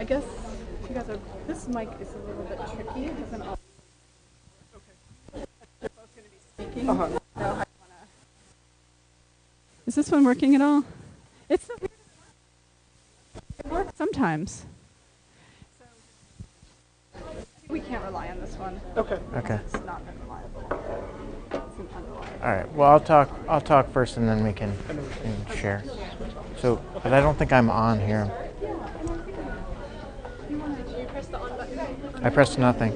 I guess if you guys are, this mic is a little bit tricky. It doesn't all. Okay. They're both going to be speaking. Know how you wanna... Is this one working at all? It's so weird. It works sometimes. So we can't rely on this one. Okay. Okay. It's not been reliable. It's an unreliable. All right. Well, I'll talk first, and then we can share. So, but I don't think I'm on here. Did you press the on button? I pressed nothing.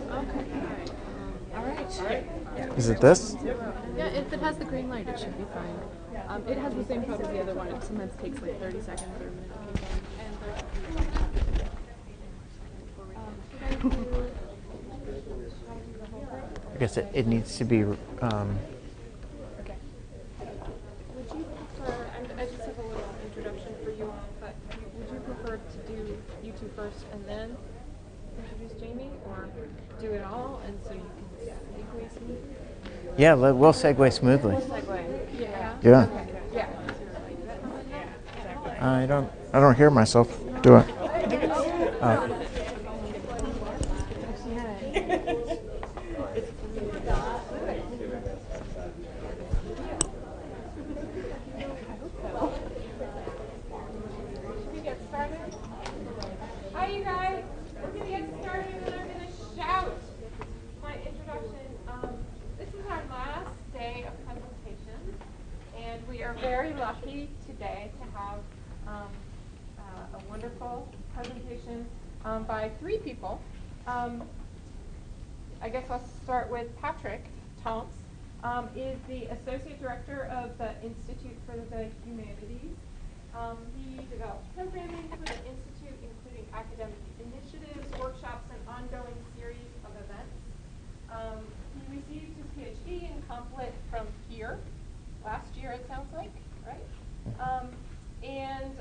All right. Is it this? Yeah, if it has the green light, it should be fine. It has the same code as the other one. It sometimes takes like 30 seconds or a minute to kick in. I guess it needs to be. Okay. Would you prefer, I just have a little introduction for you all, but would you prefer to do you two first and then introduce Jamie, or do it all and so you can segue smoothly? Yeah, we'll segue smoothly. We'll segue. Yeah. Yeah. Okay. Yeah. I don't hear myself. Do I? Oh. Hi, you guys. We're going to get started and I'm going to shout my introduction. This is our last day of presentation, and we are very lucky today to have a wonderful presentation by three people. I guess I'll start with Patrick Tonks, is the Associate Director of the Institute for the Humanities. He develops programming for the Institute, including academic initiatives, workshops, and ongoing series of events. He received his PhD in Comp Lit from here last year, it sounds like, right? And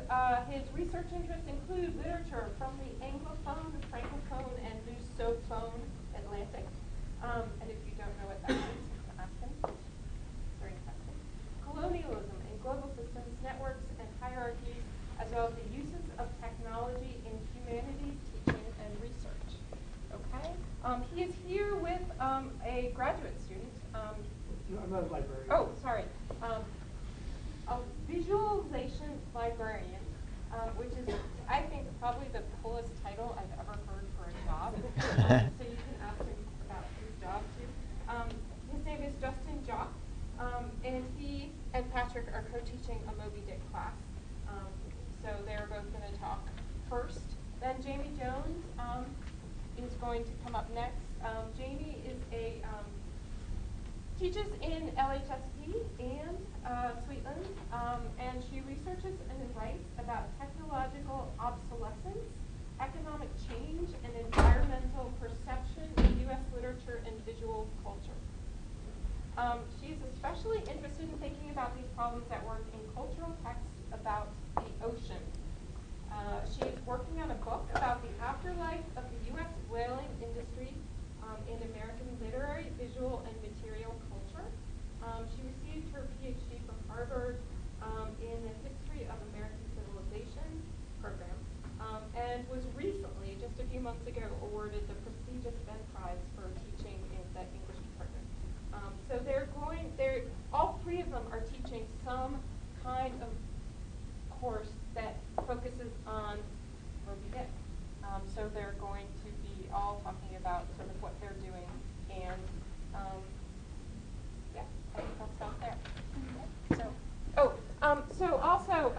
his research interests include literature from the Anglophone, Francophone, and Lusophone Atlantic. And if you don't know what that means, ask him. Very interesting. Colonialism and global systems, networks, and hierarchies, as well as the uses of technology in humanities teaching and research. Okay? He is here with a graduate student. No, I'm not a librarian. Oh, sorry. A visualization librarian, which is, I think, probably the coolest title I've ever heard for a job. So you can ask him about his job, too. His name is Justin Jock, and he and Patrick are co-teaching a Moby Dick class. So they're both going to talk first. Then Jamie Jones is going to come up next. Jamie is teaches in LHSP and Sweetland, and she researches and writes about technological obsolescence, economic change, and environmental perception in U.S. literature and visual culture. She's especially interested in thinking about these problems at work in cultural texts about the ocean. She's working on a book about the afterlife of the U.S. whaling industry in American literary, visual, and material culture. She received her PhD from Harvard in the History of American Civilization program, and was recently, just a few months ago, awarded the prestigious Ben Prize for teaching in the English department. So all three of them are teaching some kind of course that focuses on Moby Dick. So they're going to be all talking about sort of what they're doing, and yeah, I think I'll stop there. So also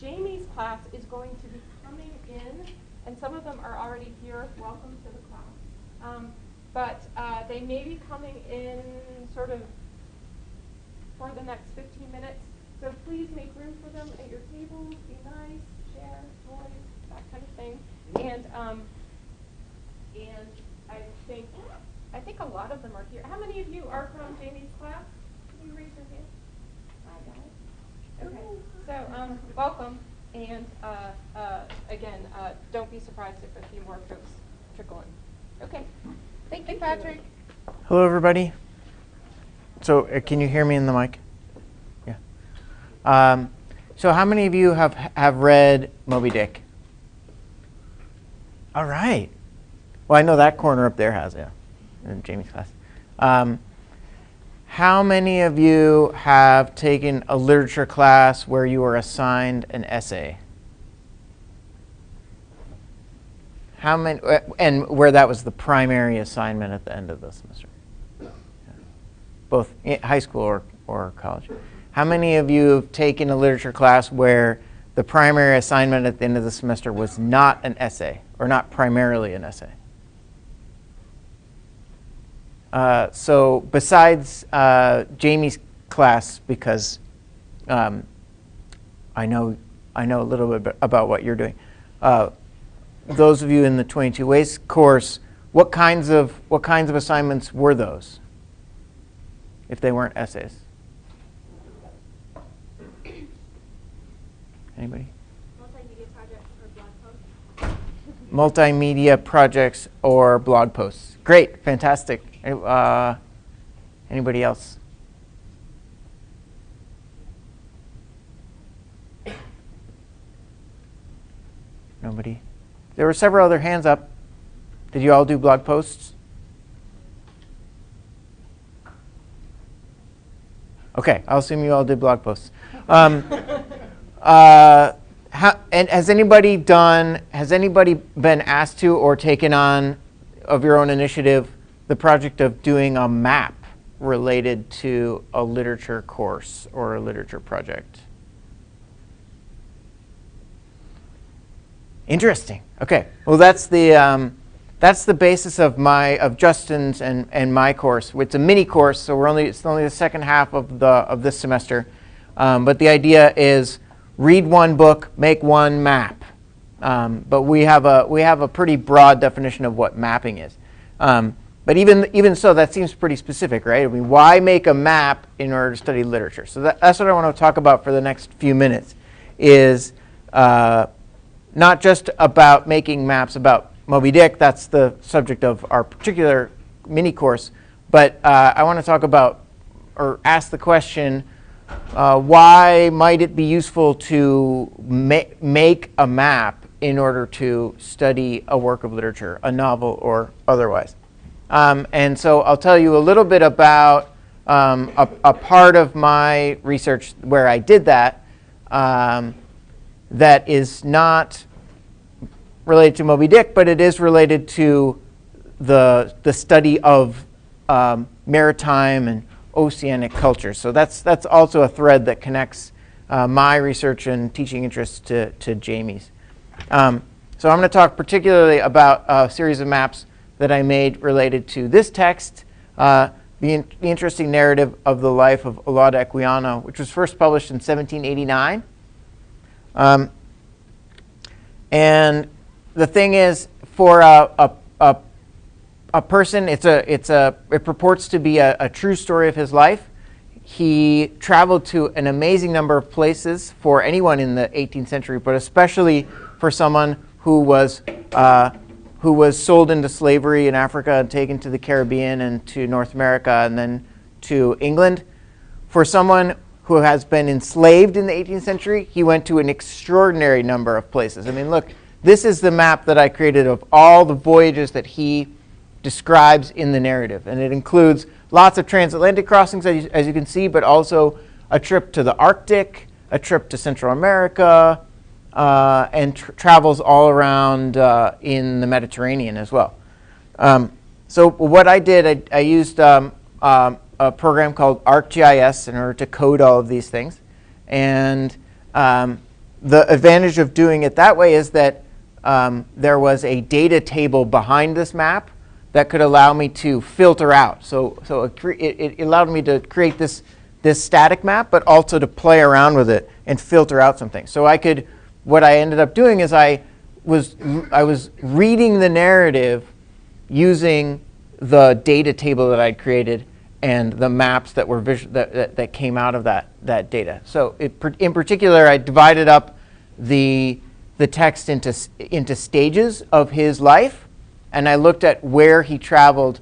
Jamie's class is going to be coming in, and some of them are already here. Welcome to the class. But they may be coming in sort of for the next 15 minutes. So please make room for them at your tables. Be nice, share, noise, that kind of thing. And I think a lot of them are here. How many of you are from Jamie's class? Can you raise your hand? Hi, guys. Okay. So welcome. And again, don't be surprised if a few more folks trickle in. Okay. Thank you, Patrick. Hello, everybody. So can you hear me in the mic? Yeah. So how many of you have read Moby Dick? All right. Well, I know that corner up there has it, in Jamie's class. How many of you have taken a literature class where you were assigned an essay? How many, and where that was the primary assignment at the end of the semester? Both high school or college. How many of you have taken a literature class where the primary assignment at the end of the semester was not an essay, or not primarily an essay? So besides Jamie's class, because I know a little bit about what you're doing, those of you in the 22 Ways course, what kinds of assignments were those, if they weren't essays? Anybody? Multimedia projects or blog posts. Multimedia projects or blog posts. Great, fantastic. Anybody else? Nobody? There were several other hands up. Did you all do blog posts? Okay, I'll assume you all did blog posts. And has anybody been asked to or taken on, of your own initiative, the project of doing a map related to a literature course or a literature project? Interesting. Okay. Well, that's the basis of Justin's and my course. It's a mini course, so it's only the second half of this semester. But the idea is read one book, make one map. But we have a pretty broad definition of what mapping is. But even so, that seems pretty specific, right? I mean, why make a map in order to study literature? So that's what I want to talk about for the next few minutes, is not just about making maps about Moby Dick. That's the subject of our particular mini course. But I want to talk about, or ask the question, why might it be useful to make a map in order to study a work of literature, a novel or otherwise? And so I'll tell you a little bit about a part of my research where I did that, that is not related to Moby Dick, but it is related to the study of maritime and oceanic culture. So that's also a thread that connects my research and teaching interests to Jamie's. So I'm going to talk particularly about a series of maps that I made related to this text, the interesting narrative of the life of Olaudah Equiano, which was first published in 1789. And the thing is, for a person, it purports to be a true story of his life. He traveled to an amazing number of places for anyone in the 18th century, but especially for someone who was sold into slavery in Africa and taken to the Caribbean and to North America and then to England. For someone who has been enslaved in the 18th century, he went to an extraordinary number of places. I mean, look, this is the map that I created of all the voyages that he describes in the narrative. And it includes lots of transatlantic crossings, as you can see, but also a trip to the Arctic, a trip to Central America, and travels all around in the Mediterranean as well. So what I did, I used a program called ArcGIS in order to code all of these things. And the advantage of doing it that way is that there was a data table behind this map that could allow me to filter out. So it allowed me to create this static map, but also to play around with it and filter out some things. So what I ended up doing is I was reading the narrative using the data table that I'd created and the maps that were that came out of that data. So in particular, I divided up the text into stages of his life, and I looked at where he traveled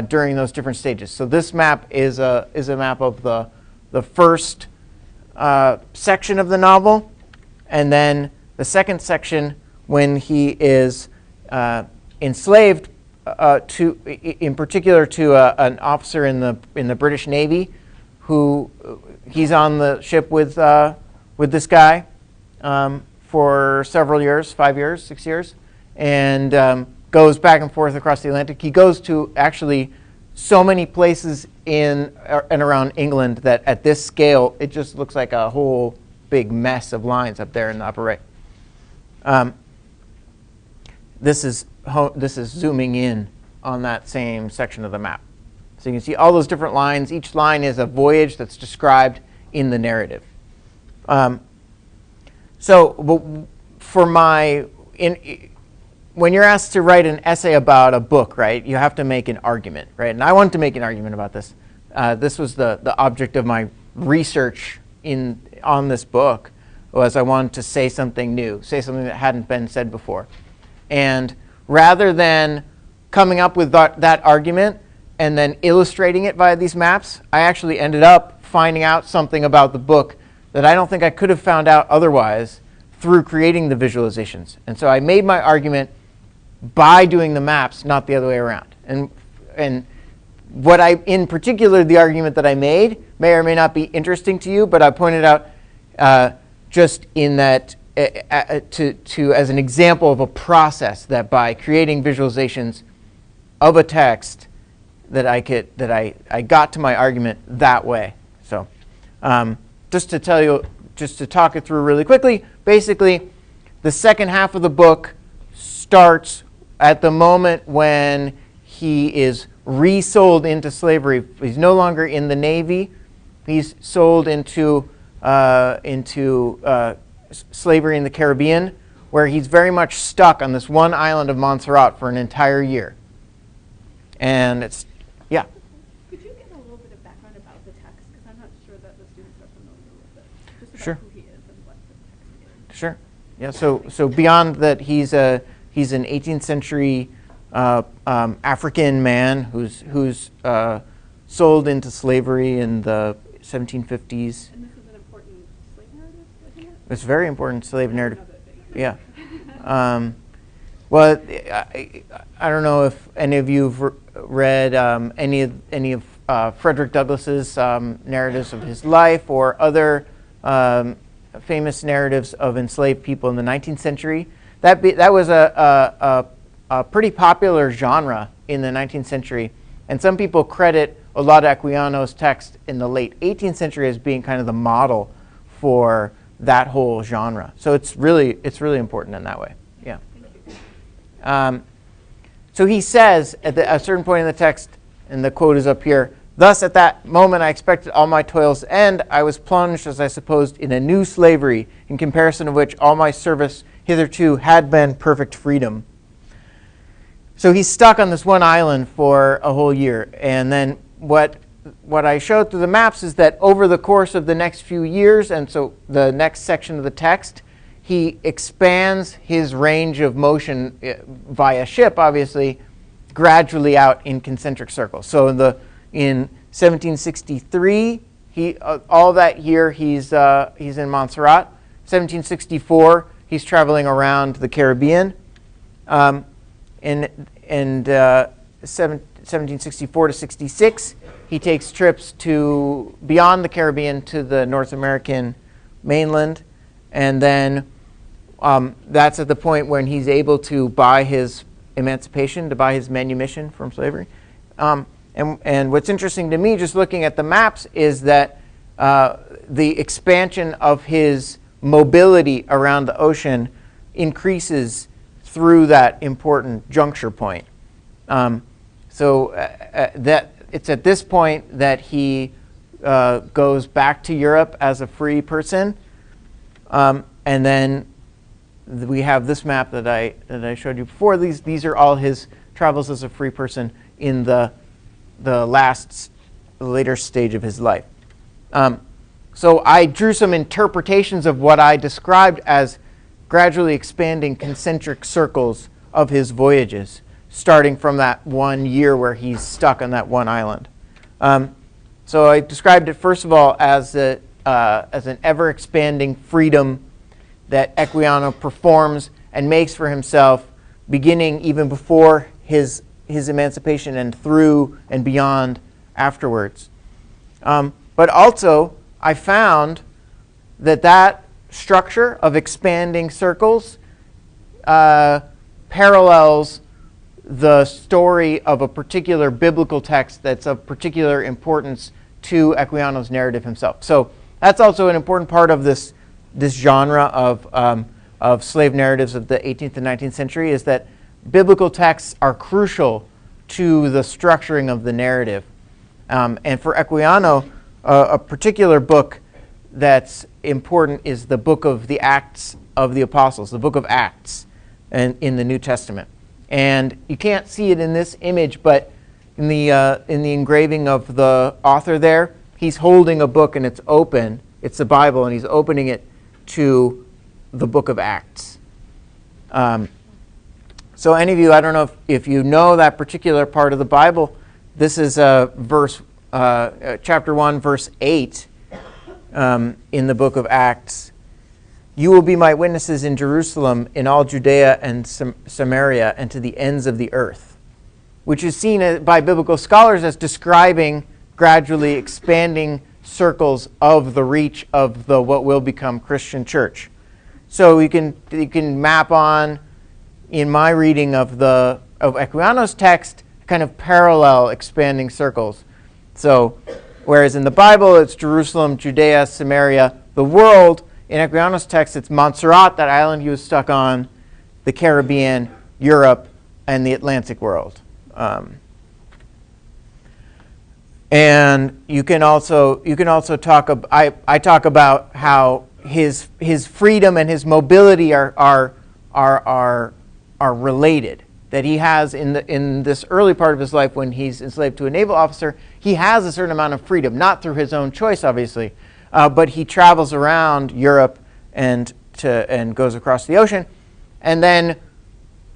during those different stages. So this map is a map of the first section of the novel, and then the second section when he is enslaved in particular to an officer in the British Navy, who he's on the ship with this guy for several years, 5 years, 6 years, and goes back and forth across the Atlantic. He goes to actually so many places in and around England that at this scale, it just looks like a whole big mess of lines up there in the upper right. This is zooming in on that same section of the map. So you can see all those different lines. Each line is a voyage that's described in the narrative. When you're asked to write an essay about a book, right, you have to make an argument, right? And I wanted to make an argument about this. This was the object of my research on this book, was I wanted to say something new, say something that hadn't been said before. And rather than coming up with that argument and then illustrating it via these maps, I actually ended up finding out something about the book that I don't think I could have found out otherwise through creating the visualizations. And so I made my argument by doing the maps, not the other way around. And in particular, the argument that I made may or may not be interesting to you, but I pointed out just in that as an example of a process that by creating visualizations of a text that I got to my argument that way. So just to talk it through really quickly, basically the second half of the book starts at the moment when he is resold into slavery. He's no longer in the Navy. He's sold into slavery in the Caribbean, where he's very much stuck on this one island of Montserrat for an entire year. And it's, yeah. Could you give a little bit of background about the text? Because I'm not sure that the students are familiar with it. Just about Sure. who he is and what the text is. Sure. Yeah. So beyond that, he's an 18th century African man who's sold into slavery in the 1750s. And this is an important slave narrative, isn't it? It's a very important slave narrative. Another thing. Yeah. Well, I don't know if any of you've read any of Frederick Douglass's narratives of his life or other famous narratives of enslaved people in the 19th century. That was a pretty popular genre in the 19th century, and some people credit Olaudah text in the late 18th century as being kind of the model for that whole genre. So it's really important in that way. Yeah. So he says at a certain point in the text, and the quote is up here, "Thus at that moment I expected all my toils to end. I was plunged, as I supposed, in a new slavery, in comparison of which all my service hitherto had been perfect freedom." So he's stuck on this one island for a whole year. And then what I showed through the maps is that over the course of the next few years, and so the next section of the text, he expands his range of motion via ship, obviously, gradually out in concentric circles. So in 1763, all that year he's in Montserrat. 1764, he's traveling around the Caribbean. In 1764 to 66, he takes trips to beyond the Caribbean to the North American mainland, and then that's at the point when he's able to buy his emancipation, to buy his manumission from slavery. And what's interesting to me, just looking at the maps, is that the expansion of his mobility around the ocean increases through that important juncture point. So that it's at this point that he goes back to Europe as a free person, and then we have this map that I showed you before. These are all his travels as a free person in the later stage of his life. So I drew some interpretations of what I described as gradually expanding concentric circles of his voyages, starting from that 1 year where he's stuck on that one island. So I described it, first of all, as an ever-expanding freedom that Equiano performs and makes for himself beginning even before his emancipation and through and beyond afterwards. But also, I found that structure of expanding circles parallels the story of a particular biblical text that's of particular importance to Equiano's narrative himself. So that's also an important part of this genre of slave narratives of the 18th and 19th century, is that biblical texts are crucial to the structuring of the narrative. And for Equiano, a particular book that's important is the book of the Acts of the Apostles, the book of Acts in the New Testament. And you can't see it in this image, but in the engraving of the author there, he's holding a book and it's open. It's the Bible, and he's opening it to the book of Acts. So any of you, I don't know if you know that particular part of the Bible. This is chapter 1, verse 8 in the book of Acts. You will be my witnesses in Jerusalem, in all Judea and Samaria, and to the ends of the earth, which is seen by biblical scholars as describing gradually expanding circles of the reach of what will become Christian church. So you can map on, in my reading of Equiano's text, kind of parallel expanding circles. So whereas in the Bible it's Jerusalem, Judea, Samaria, the world, in Equiano's text it's Montserrat, that island he was stuck on, the Caribbean, Europe, and the Atlantic world. And you can also talk. I talk about how his freedom and his mobility are related. That he has in this early part of his life, when he's enslaved to a naval officer, he has a certain amount of freedom, not through his own choice, obviously, but he travels around Europe and goes across the ocean, and then,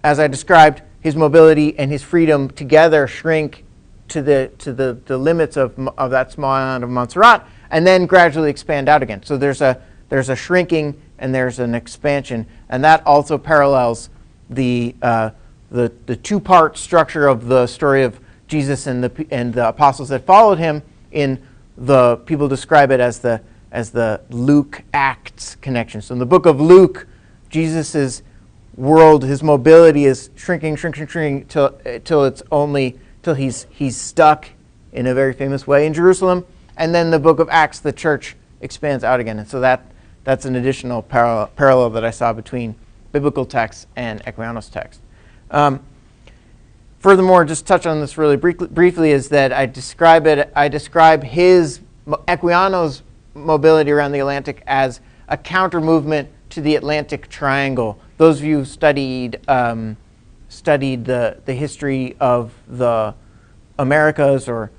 as I described, his mobility and his freedom together shrink to the limits of that small island of Montserrat, and then gradually expand out again. So there's a shrinking and there's an expansion, and that also parallels the two-part structure of the story of Jesus and the apostles that followed him. In the people describe it as the Luke Acts connection. So in the book of Luke, Jesus's world, his mobility is shrinking till he's stuck in a very famous way in Jerusalem, and then the book of Acts, the church expands out again. And so that's an additional parallel that I saw between biblical text and Equiano's text. Furthermore, just touch on this really briefly, is that I describe Equiano's mobility around the Atlantic as a counter movement to the Atlantic Triangle. Those of you who studied the history of the Americas, or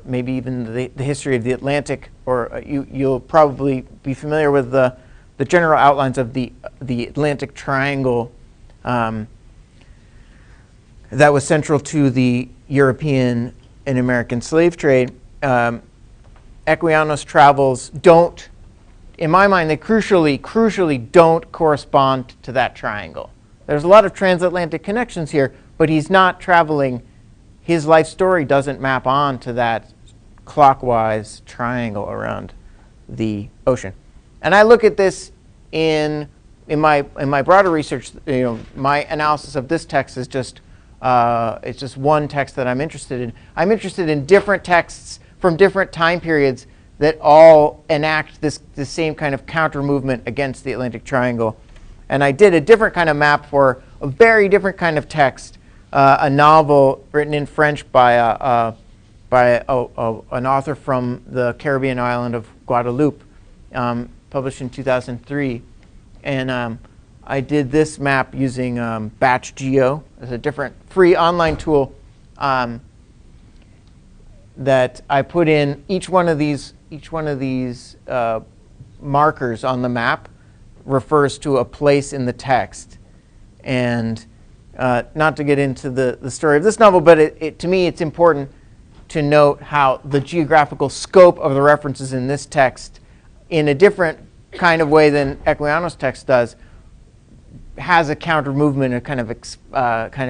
maybe even the history of the Atlantic, or you'll probably be familiar with the general outlines of the Atlantic Triangle that was central to the European and American slave trade. Equiano's travels don't, in my mind, they crucially don't correspond to that triangle. There's a lot of transatlantic connections here, but he's not traveling. His life story doesn't map on to that clockwise triangle around the ocean. And I look at this in my broader research. My analysis of this text is it's just one text that I'm interested in. I'm interested in different texts from different time periods that all enact this same kind of counter movement against the Atlantic Triangle. And I did a different kind of map for a very different kind of text, a novel written in French by an author from the Caribbean island of Guadeloupe, published in 2003. And I did this map using BatchGeo as a different free online tool that I put in. Each one of these markers on the map refers to a place in the text. And not to get into the story of this novel, but to me it's important to note how the geographical scope of the references in this text, in a different kind of way than Equiano's text does, has a counter movement, a kind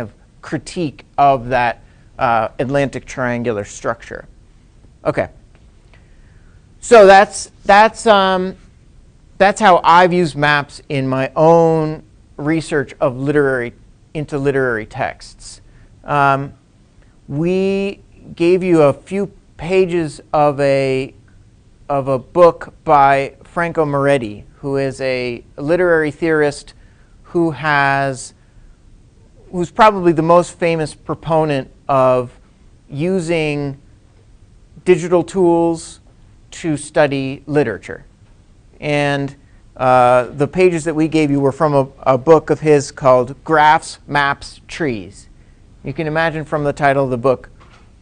of critique of that Atlantic triangular structure. Okay. So that's how I've used maps in my own research of literary texts. We gave you a few pages of a book by Franco Moretti, who is a literary theorist who's probably the most famous proponent of using digital tools to study literature. And the pages that we gave you were from a book of his called Graphs, Maps, Trees. You can imagine from the title of the book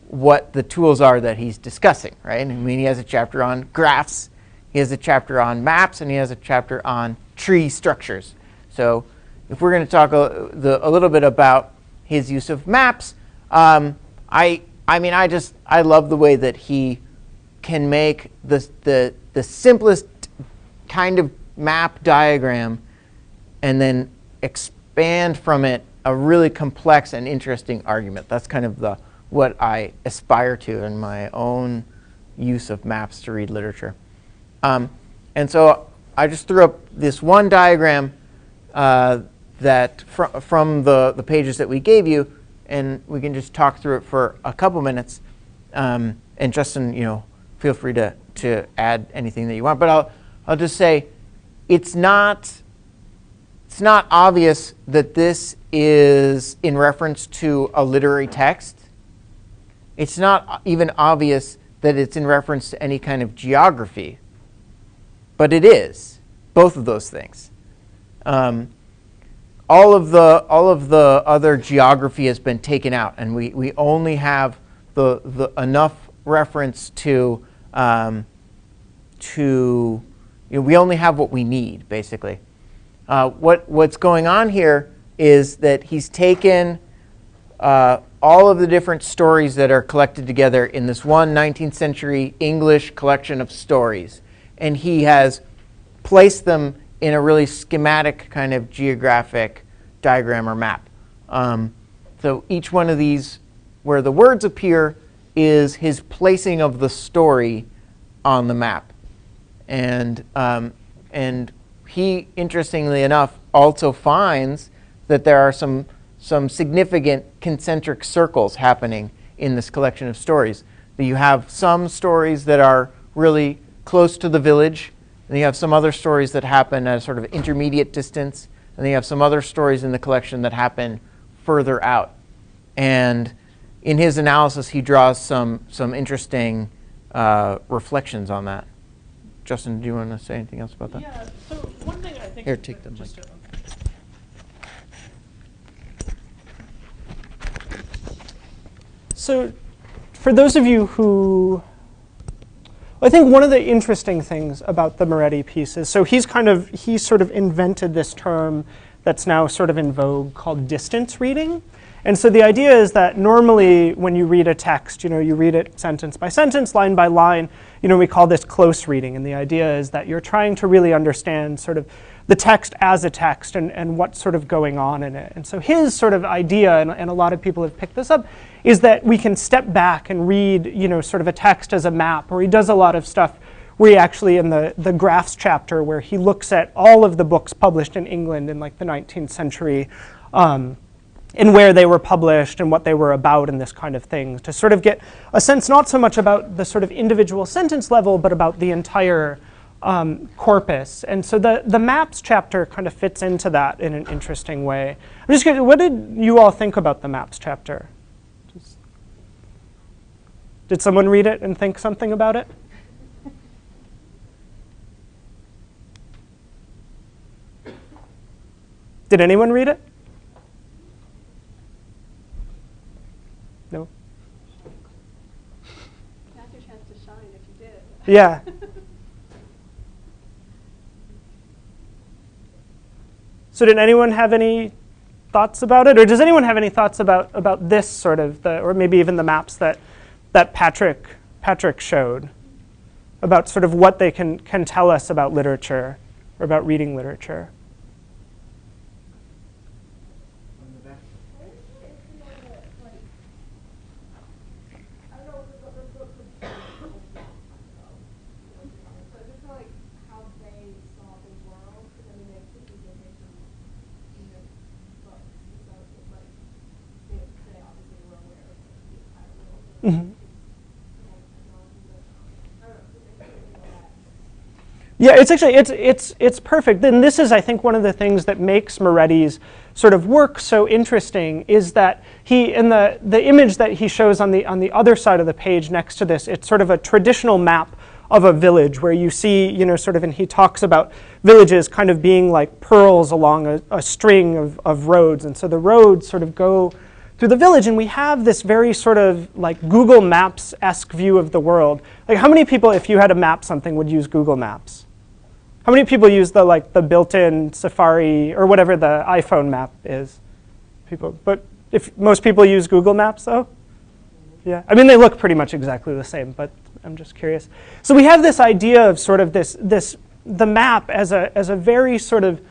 what the tools are that he's discussing, right? I mean, he has a chapter on graphs, he has a chapter on maps, and he has a chapter on tree structures. So if we're going to talk a little bit about his use of maps, I love the way that he can make the simplest kind of map diagram and then expand from it a really complex and interesting argument. That's kind of what I aspire to in my own use of maps to read literature. And so I just threw up this one diagram that from the pages that we gave you, and we can just talk through it for a couple minutes. And Justin, feel free to add anything that you want. But I'll just say it's not obvious that this is in reference to a literary text. It's not even obvious that it's in reference to any kind of geography. But it is, both of those things. All of the other geography has been taken out, and we only have the enough reference to we only have what we need, basically. What's going on here is that he's taken all of the different stories that are collected together in this one 19th century English collection of stories, and he has placed them in a really schematic kind of geographic diagram or map. So each one of these, where the words appear, is his placing of the story on the map. And he, interestingly enough, also finds that there are some significant concentric circles happening in this collection of stories. That you have some stories that are really close to the village, and you have some other stories that happen at a sort of intermediate distance, and then you have some other stories in the collection that happen further out. And in his analysis, he draws some interesting reflections on that. Justin, do you want to say anything else about that? Yeah, so one thing I think... Here, take the mic. So for those of you who... I think one of the interesting things about the Moretti piece is, so he sort of invented this term that's now sort of in vogue called distance reading. And so the idea is that normally when you read a text, you read it sentence by sentence, line by line, we call this close reading. And the idea is that you're trying to really understand sort of the text as a text and what's sort of going on in it. And so his sort of idea, and a lot of people have picked this up, is that we can step back and read, sort of a text as a map, or he does a lot of stuff where he actually, in the graphs chapter, where he looks at all of the books published in England in like the 19th century, and where they were published and what they were about and this kind of thing, to sort of get a sense not so much about the sort of individual sentence level, but about the entire corpus. And so the maps chapter kind of fits into that in an interesting way. I'm just curious, what did you all think about the maps chapter? Did someone read it and think something about it? Did anyone read it? No? Now's your chance to shine if you did. Yeah. So did anyone have any thoughts about it? Or does anyone have any thoughts about this sort of, or maybe even the maps that Patrick showed, about sort of what they can tell us about literature or about reading literature? Yeah, it's actually, it's perfect. And this is, I think, one of the things that makes Moretti's sort of work so interesting is that he, in the image that he shows on the other side of the page next to this, it's sort of a traditional map of a village where you see, you know, sort of, and he talks about villages kind of being like pearls along a string of roads. And so the roads sort of go through the village, and we have this very sort of like Google Maps-esque view of the world. Like, how many people, if you had to map something, would use Google Maps? How many people use the built-in Safari or whatever the iPhone map is? People, but if most people use Google Maps, though, yeah. I mean, they look pretty much exactly the same, but I'm just curious. So we have this idea of sort of the map as a very sort of,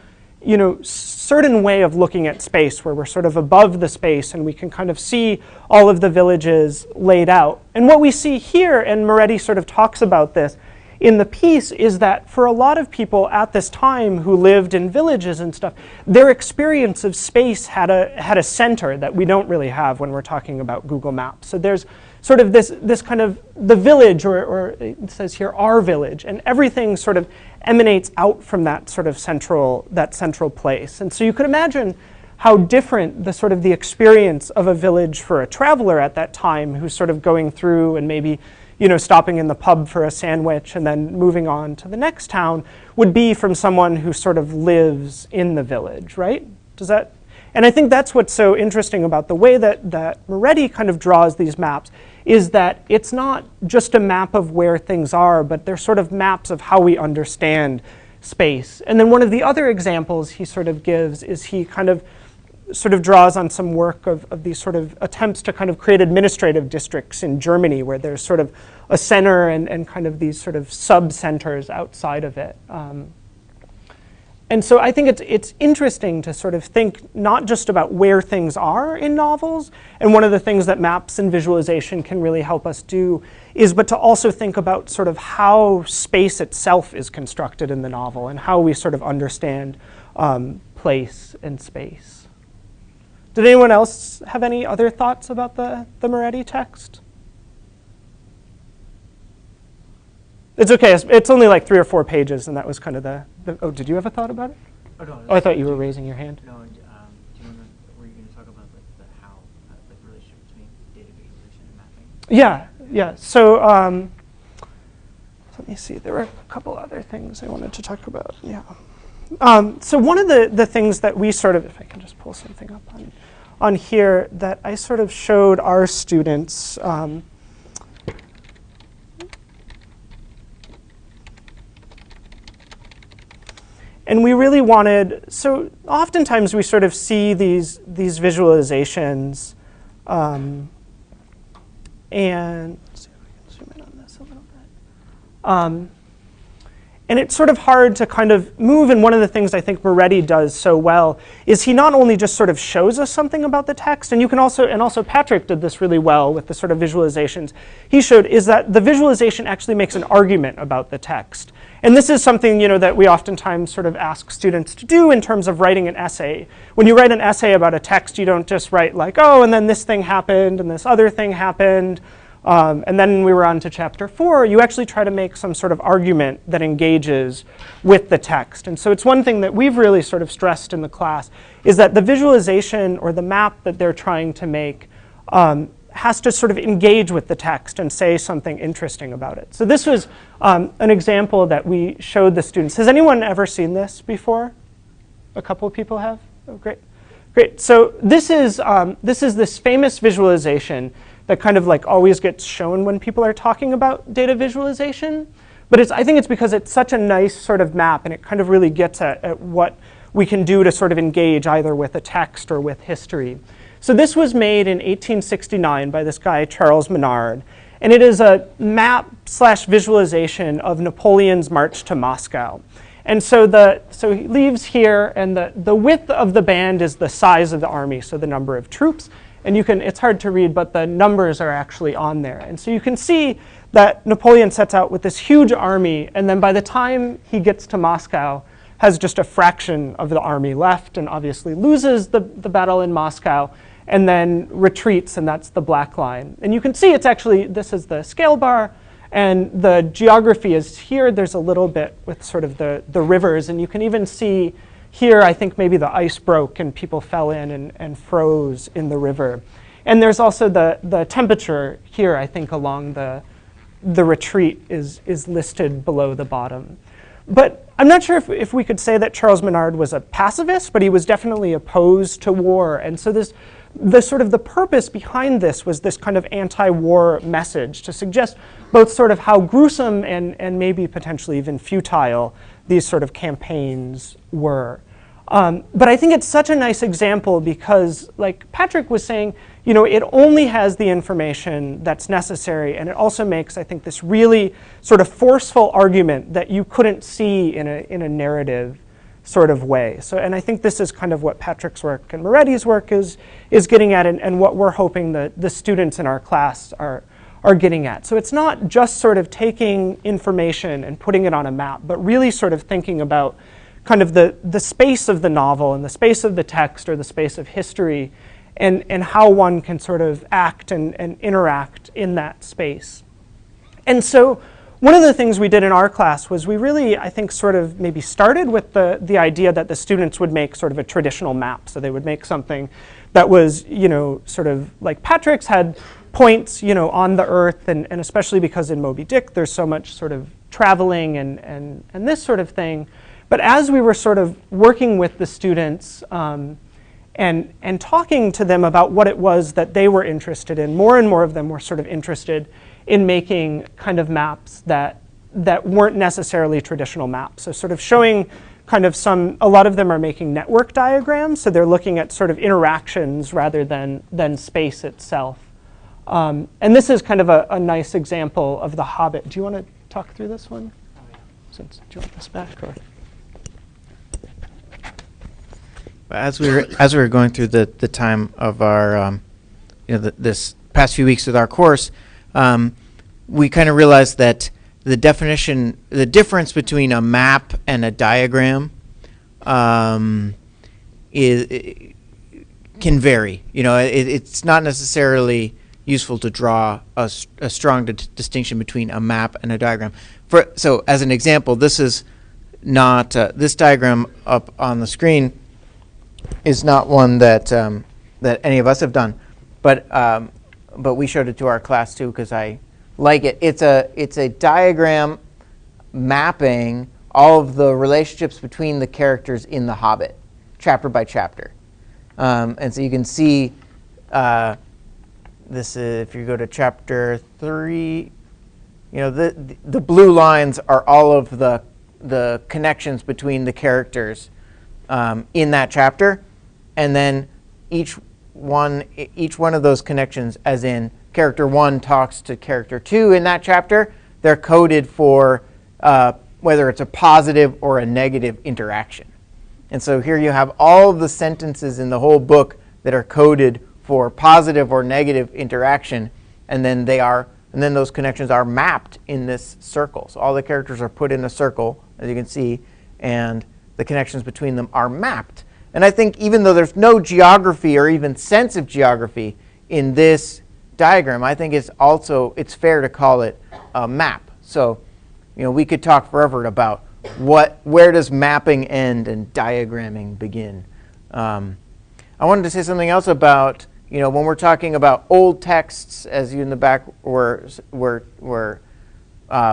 you know, certain way of looking at space, where we're sort of above the space and we can kind of see all of the villages laid out. And what we see here, and Moretti sort of talks about this in the piece, is that for a lot of people at this time who lived in villages and stuff, their experience of space had a center that we don't really have when we're talking about Google Maps. So there's sort of this kind of the village, or it says here, our village, and everything sort of emanates out from that sort of central place. And so you could imagine how different the sort of the experience of a village for a traveler at that time, who's sort of going through and maybe, you know, stopping in the pub for a sandwich and then moving on to the next town, would be from someone who sort of lives in the village, right? Does that? And I think that's what's so interesting about the way that Moretti kind of draws these maps, is that it's not just a map of where things are, but they're sort of maps of how we understand space. And then one of the other examples he sort of gives is he kind of sort of draws on some work of these sort of attempts to kind of create administrative districts in Germany, where there's sort of a center and kind of these sort of sub-centers outside of it. And so I think it's interesting to sort of think not just about where things are in novels, and one of the things that maps and visualization can really help us do is, but to also think about sort of how space itself is constructed in the novel and how we sort of understand place and space. Did anyone else have any other thoughts about the Moretti text? It's okay. It's only like 3 or 4 pages, and that was kind of the oh, did you have a thought about it? Oh, no, Oh, I thought you were raising your hand. No, do you want to, were you going to talk about like the how, like the relationship between data visualization and mapping? Yeah. So let me see. There were a couple other things I wanted to talk about. Yeah. So one of the things that we sort of, if I can just pull something up on here, that I sort of showed our students. And we really wanted, so oftentimes we sort of see these visualizations, and let's see if I can zoom in on this a little bit. And it's sort of hard to kind of move, and one of the things I think Moretti does so well is he not only just sort of shows us something about the text, and you can also, and also Patrick did this really well with the sort of visualizations he showed, is that the visualization actually makes an argument about the text. And this is something, you know, that we oftentimes sort of ask students to do in terms of writing an essay. When you write an essay about a text, you don't just write like, oh, and then this thing happened, and this other thing happened, and then we were on to chapter 4. You actually try to make some sort of argument that engages with the text. And so it's one thing that we've really sort of stressed in the class, is that the visualization or the map that they're trying to make has to sort of engage with the text and say something interesting about it. So this was an example that we showed the students. Has anyone ever seen this before? A couple of people have? Oh, great. Great. So this is this famous visualization that kind of like always gets shown when people are talking about data visualization. But I think it's because it's such a nice sort of map, and it kind of really gets at what we can do to sort of engage either with a text or with history. So this was made in 1869 by this guy, Charles Menard. And it is a map/visualization of Napoleon's march to Moscow. And so he leaves here, and the width of the band is the size of the army, so the number of troops. And it's hard to read, but the numbers are actually on there. And so you can see that Napoleon sets out with this huge army, and then by the time he gets to Moscow, has just a fraction of the army left, and obviously loses the battle in Moscow, and then retreats, and that's the black line. And you can see it's actually, this is the scale bar, And the geography is here. There's a little bit with sort of the rivers. And you can even see here, I think maybe the ice broke and people fell in and froze in the river. And there's also the temperature here, I think, along the retreat is listed below the bottom. But I'm not sure if we could say that Charles Menard was a pacifist, but he was definitely opposed to war. And so the purpose behind this was this kind of anti-war message to suggest both sort of how gruesome and maybe potentially even futile these sort of campaigns were. But I think it's such a nice example because, like Patrick was saying, it only has the information that's necessary, and it also makes, I think, this really sort of forceful argument that you couldn't see in a narrative sort of way. So, and I think this is kind of what Patrick's work and Moretti's work is getting at, and what we're hoping that the students in our class are getting at. So it's not just sort of taking information and putting it on a map, but really sort of thinking about kind of the space of the novel and the space of the text or the space of history, and how one can sort of act and interact in that space. And so one of the things we did in our class was we really, I think, sort of maybe started with the idea that the students would make sort of a traditional map. So they would make something that was, sort of like Patrick's, had points, on the earth, and especially because in Moby Dick there's so much sort of traveling and this sort of thing. But as we were sort of working with the students and talking to them about what it was that they were interested in, more and more of them were sort of interested in making kind of maps that weren't necessarily traditional maps. So sort of showing kind of a lot of them are making network diagrams, so they're looking at sort of interactions rather than space itself. And this is kind of a nice example of The Hobbit. Do you want to talk through this one? Oh, yeah. Do you want this back? Or? As we were going through the time of our this past few weeks with our course, we kind of realized that the difference between a map and a diagram can vary. It's not necessarily useful to draw a strong distinction between a map and a diagram. So as an example, this is not this diagram up on the screen is not one that that any of us have done, but we showed it to our class too because I like it. It's a diagram mapping all of the relationships between the characters in The Hobbit, chapter by chapter, and so you can see this is, if you go to chapter 3, the blue lines are all of the connections between the characters in that chapter, and then each one of those connections, as in character 1 talks to character 2 in that chapter, they're coded for whether it's a positive or a negative interaction. And so here you have all of the sentences in the whole book that are coded for positive or negative interaction, and then those connections are mapped in this circle. So all the characters are put in a circle, as you can see, and the connections between them are mapped. And I think even though there's no geography or even sense of geography in this diagram, I think it's fair to call it a map. So, we could talk forever about where does mapping end and diagramming begin. I wanted to say something else about, when we're talking about old texts, as you in the back were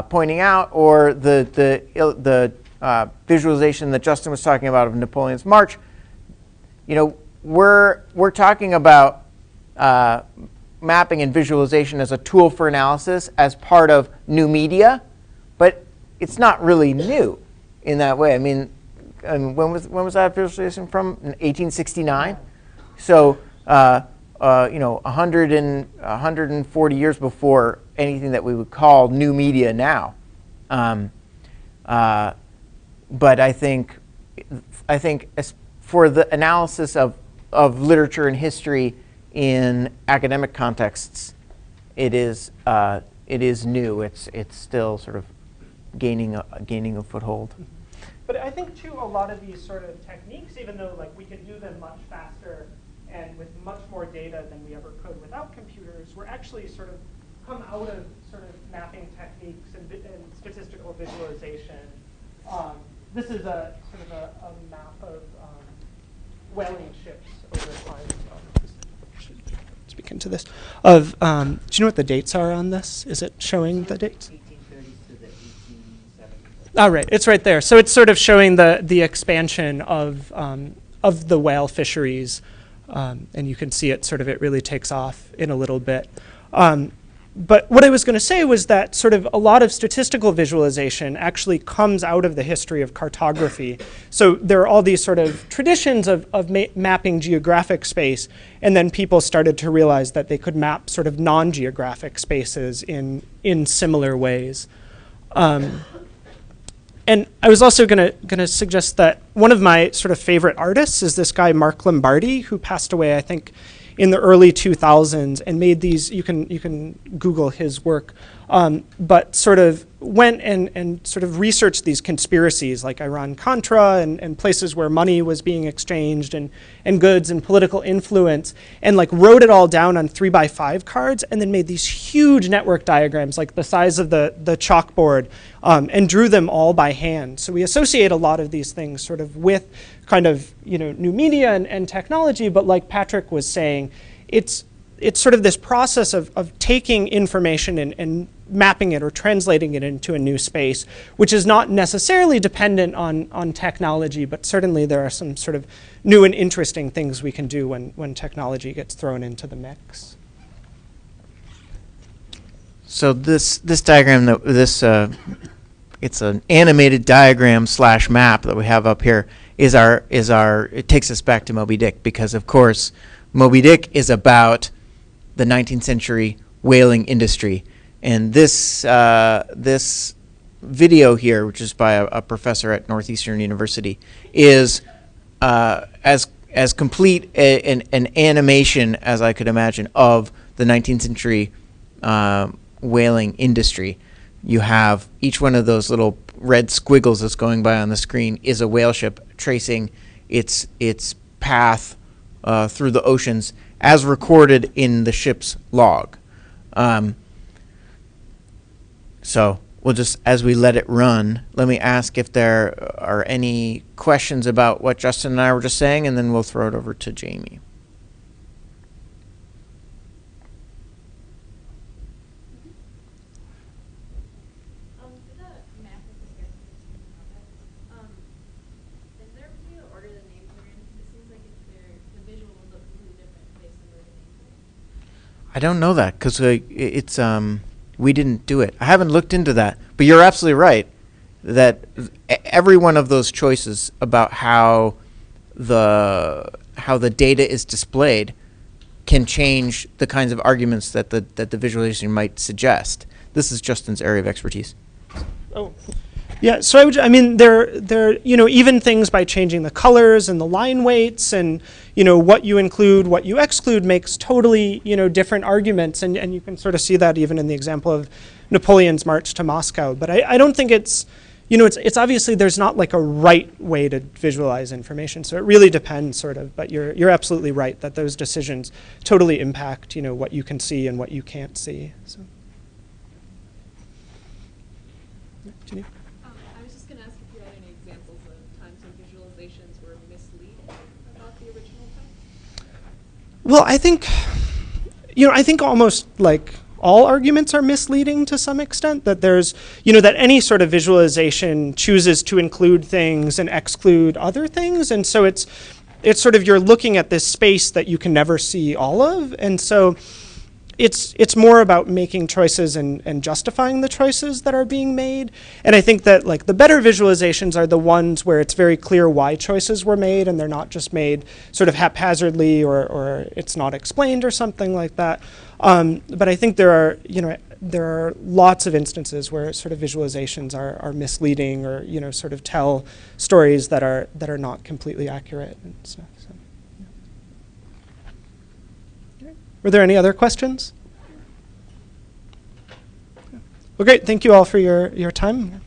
pointing out, or the visualization that Justin was talking about of Napoleon's March, we're talking about mapping and visualization as a tool for analysis as part of new media, but it's not really new in that way. I mean, when was that visualization from? In 1869. So 140 years before anything that we would call new media now. But I think as for the analysis of literature and history in academic contexts, it is new. It's still sort of gaining a foothold. But I think too, a lot of these sort of techniques, even though we can do them much faster and with much more data than we ever could without computers, we're actually sort of come out of sort of mapping techniques and statistical visualization. This is a sort of a map of whaling ships over time. Speak into this. Of do you know what the dates are on this? Is it showing the dates? 1830s to the 1870s. Oh, right. It's right there. So it's sort of showing the expansion of the whale fisheries, and you can see it sort of, it really takes off in a little bit. But what I was going to say was that sort of a lot of statistical visualization actually comes out of the history of cartography. So there are all these sort of traditions of mapping geographic space, and then people started to realize that they could map sort of non-geographic spaces in similar ways. And I was also going to suggest that one of my sort of favorite artists is this guy Mark Lombardi, who passed away, I think, in the early 2000s, and made these. You can Google his work, but sort of went and sort of researched these conspiracies like Iran-Contra and places where money was being exchanged and goods and political influence, and like wrote it all down on 3x5 cards, and then made these huge network diagrams like the size of the chalkboard, and drew them all by hand. So we associate a lot of these things sort of with kind of new media and technology, but like Patrick was saying, it's sort of this process of taking information and mapping it or translating it into a new space, which is not necessarily dependent on technology, but certainly there are some sort of new and interesting things we can do when technology gets thrown into the mix. So this diagram, it's an animated diagram / map that we have up here, it takes us back to Moby Dick, because of course Moby Dick is about the 19th century whaling industry. And this video here, which is by a professor at Northeastern University, is as complete an animation as I could imagine of the 19th century whaling industry. You have each one of those little red squiggles that's going by on the screen is a whale ship tracing its path through the oceans as recorded in the ship's log. So we'll just, as we let it run, let me ask if there are any questions about what Justin and I were just saying, and then we'll throw it over to Jamie. I don't know that because it's we didn't do it. I haven't looked into that, but you're absolutely right that every one of those choices about how the data is displayed can change the kinds of arguments that the visualization might suggest. This is Justin's area of expertise. Oh. Yeah, so I mean, there even things by changing the colors and the line weights and what you include, what you exclude makes totally different arguments, and you can sort of see that even in the example of Napoleon's march to Moscow. But I don't think it's it's obviously there's not like a right way to visualize information, so it really depends sort of. But you're absolutely right that those decisions totally impact what you can see and what you can't see. So. Ginny? Well, I think almost like all arguments are misleading to some extent, that there's, that any sort of visualization chooses to include things and exclude other things. And so it's sort of, you're looking at this space that you can never see all of. And so it's more about making choices and justifying the choices that are being made. And I think that like the better visualizations are the ones where it's very clear why choices were made and they're not just made sort of haphazardly or it's not explained or something like that. But I think there are lots of instances where sort of visualizations are misleading or sort of tell stories that are not completely accurate and stuff. So. Were there any other questions? Well, great. Thank you all for your time.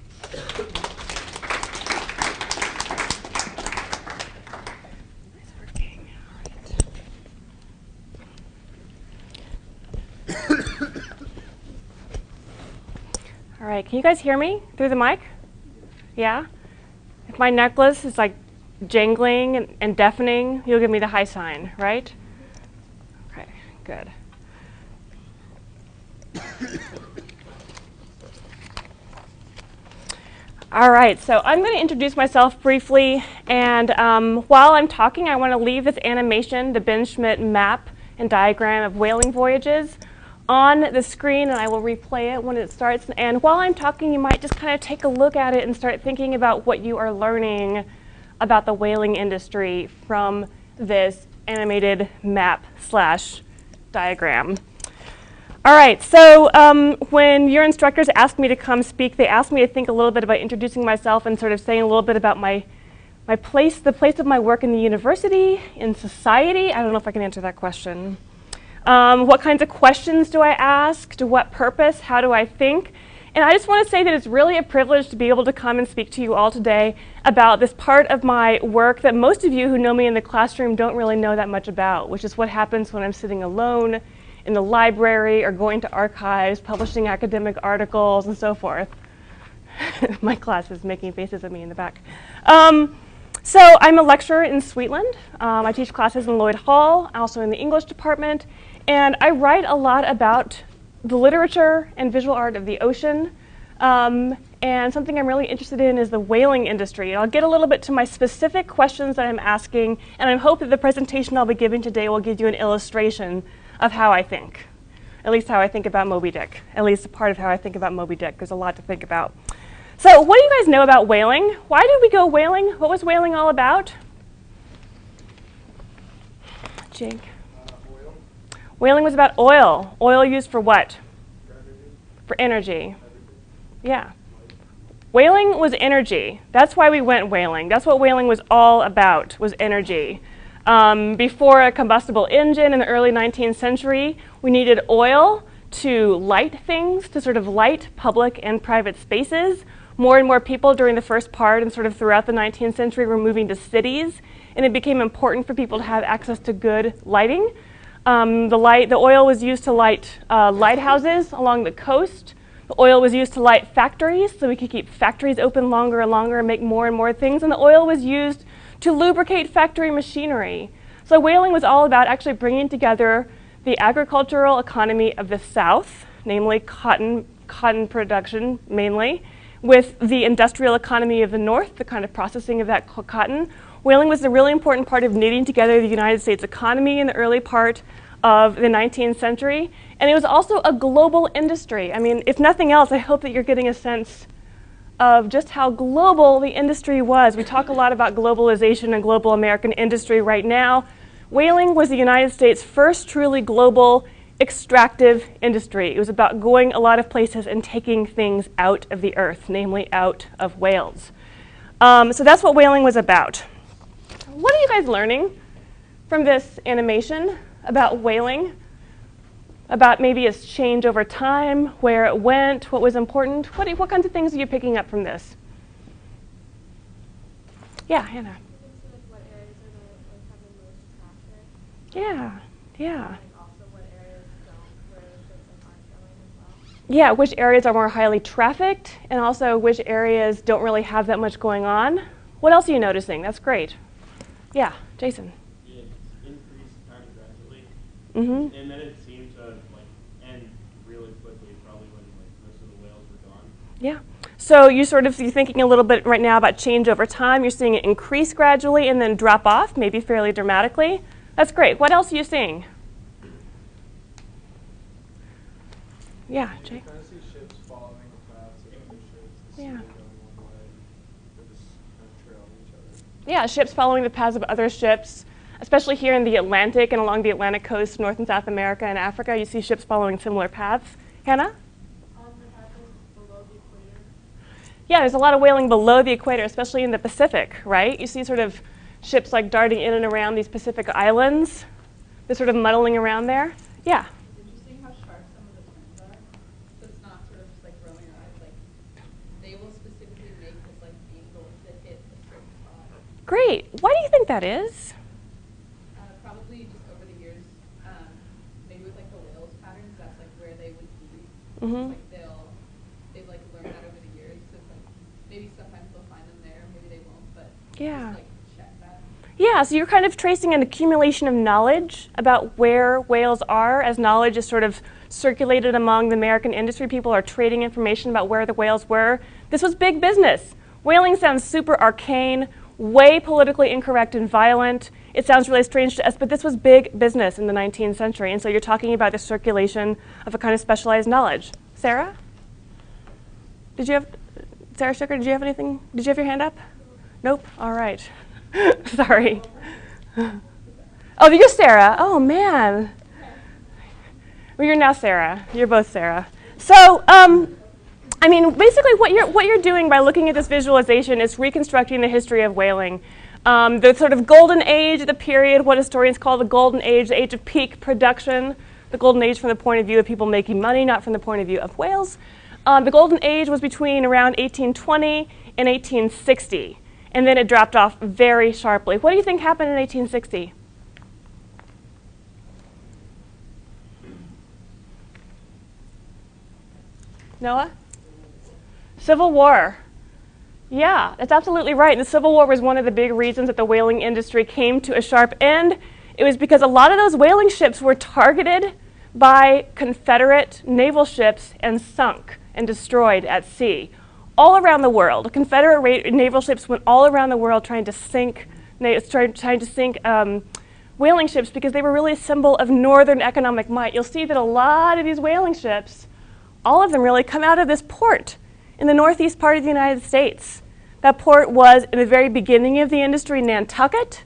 right, can you guys hear me through the mic? Yeah? If my necklace is like jangling and deafening, you'll give me the high sign, right? Okay, good. All right, so I'm going to introduce myself briefly, and while I'm talking, I want to leave this animation, the Ben Schmidt map and diagram of whaling voyages, on the screen, and I will replay it when it starts. And while I'm talking, you might just kind of take a look at it and start thinking about what you are learning about the whaling industry from this animated map/diagram. All right, so when your instructors asked me to come speak, they asked me to think a little bit about introducing myself and sort of saying a little bit about my place, the place of my work in the university, in society. I don't know if I can answer that question. What kinds of questions do I ask? To what purpose? How do I think? And I just want to say that it's really a privilege to be able to come and speak to you all today about this part of my work that most of you who know me in the classroom don't really know that much about, which is what happens when I'm sitting alone in the library or going to archives, publishing academic articles, and so forth. My class is making faces at me in the back. So I'm a lecturer in Sweetland. I teach classes in Lloyd Hall, also in the English department, and I write a lot about the literature and visual art of the ocean. And something I'm really interested in is the whaling industry. And I'll get a little bit to my specific questions that I'm asking, and I hope that the presentation I'll be giving today will give you an illustration of how I think, at least how I think about Moby Dick, at least a part of how I think about Moby Dick. There's a lot to think about. So what do you guys know about whaling? Why did we go whaling? What was whaling all about? Jake? Oil. Whaling was about oil. Oil used for what? For energy. Yeah. Whaling was energy. That's why we went whaling. That's what whaling was all about, was energy. Before a combustible engine in the early 19th century, we needed oil to light things, to sort of light public and private spaces. More and more people during the first part and sort of throughout the 19th century were moving to cities, and it became important for people to have access to good lighting. The oil was used to light lighthouses along the coast. The oil was used to light factories, so we could keep factories open longer and longer and make more and more things. And the oil was used to lubricate factory machinery. So whaling was all about actually bringing together the agricultural economy of the South, namely cotton production mainly, with the industrial economy of the North, the kind of processing of that cotton. Whaling was a really important part of knitting together the United States economy in the early part of the 19th century. And it was also a global industry. I mean, if nothing else, I hope that you're getting a sense of just how global the industry was. We talk a lot about globalization and global American industry right now. Whaling was the United States' first truly global extractive industry. It was about going a lot of places and taking things out of the earth, namely out of whales. So that's what whaling was about. What are you guys learning from this animation about whaling? About maybe its change over time, where it went, what was important? What kinds of things are you picking up from this? Yeah, Hannah. What areas are have the most traffic? Yeah, yeah. Also, what areas don't, where the ships aren't going as well? Yeah, which areas are more highly trafficked, and also which areas don't really have that much going on. What else are you noticing? That's great. Yeah, Jason. It increased kind of gradually, Mm-hmm. and then it seemed to end really quickly, probably when most of the whales were gone. Yeah. So you're thinking a little bit right now about change over time. You're seeing it increase gradually and then drop off, maybe fairly dramatically. That's great. What else are you seeing? Yeah, Jake. You kind of see ships following the paths of other ships. Yeah. Going one way. They just kind of trail each other. Yeah, ships following the paths of other ships, especially here in the Atlantic and along the Atlantic coast, North and South America and Africa. You see ships following similar paths. Hannah? Below the equator. Yeah, there's a lot of whaling below the equator, especially in the Pacific, right? You see sort of ships like darting in and around these Pacific islands. They're sort of muddling around there. Yeah. Interesting how sharp some of the turns are. So it's not sort of just like rolling your eyes. Like they will specifically make this like angle to hit a certain spot. Great. Why do you think that is? Probably just over the years, maybe with like the whales patterns, that's like where they would be. Mm-hmm. Like they've like learned Yeah. Like, check that. Yeah, so you're kind of tracing an accumulation of knowledge about where whales are as knowledge is sort of circulated among the American industry. People are trading information about where the whales were. This was big business. Whaling sounds super arcane, way politically incorrect and violent. It sounds really strange to us, but this was big business in the 19th century. And so you're talking about the circulation of a kind of specialized knowledge. Sarah? Sarah Schucker, did you have anything? Did you have your hand up? Nope? All right. Sorry. Oh, you're Sarah. Oh, man. Well, you're now Sarah. You're both Sarah. So, I mean, basically what you're doing by looking at this visualization is reconstructing the history of whaling. The sort of golden age of the period, what historians call the golden age, the age of peak production, the golden age from the point of view of people making money, not from the point of view of whales. The golden age was between around 1820 and 1860, and then it dropped off very sharply. What do you think happened in 1860? Noah? Civil War. Yeah, that's absolutely right. The Civil War was one of the big reasons that the whaling industry came to a sharp end. It was because a lot of those whaling ships were targeted by Confederate naval ships and sunk and destroyed at sea. All around the world, Confederate naval ships went all around the world trying to sink whaling ships because they were really a symbol of northern economic might. You'll see that a lot of these whaling ships, all of them really come out of this port in the northeast part of the United States. That port was, in the very beginning of the industry, Nantucket,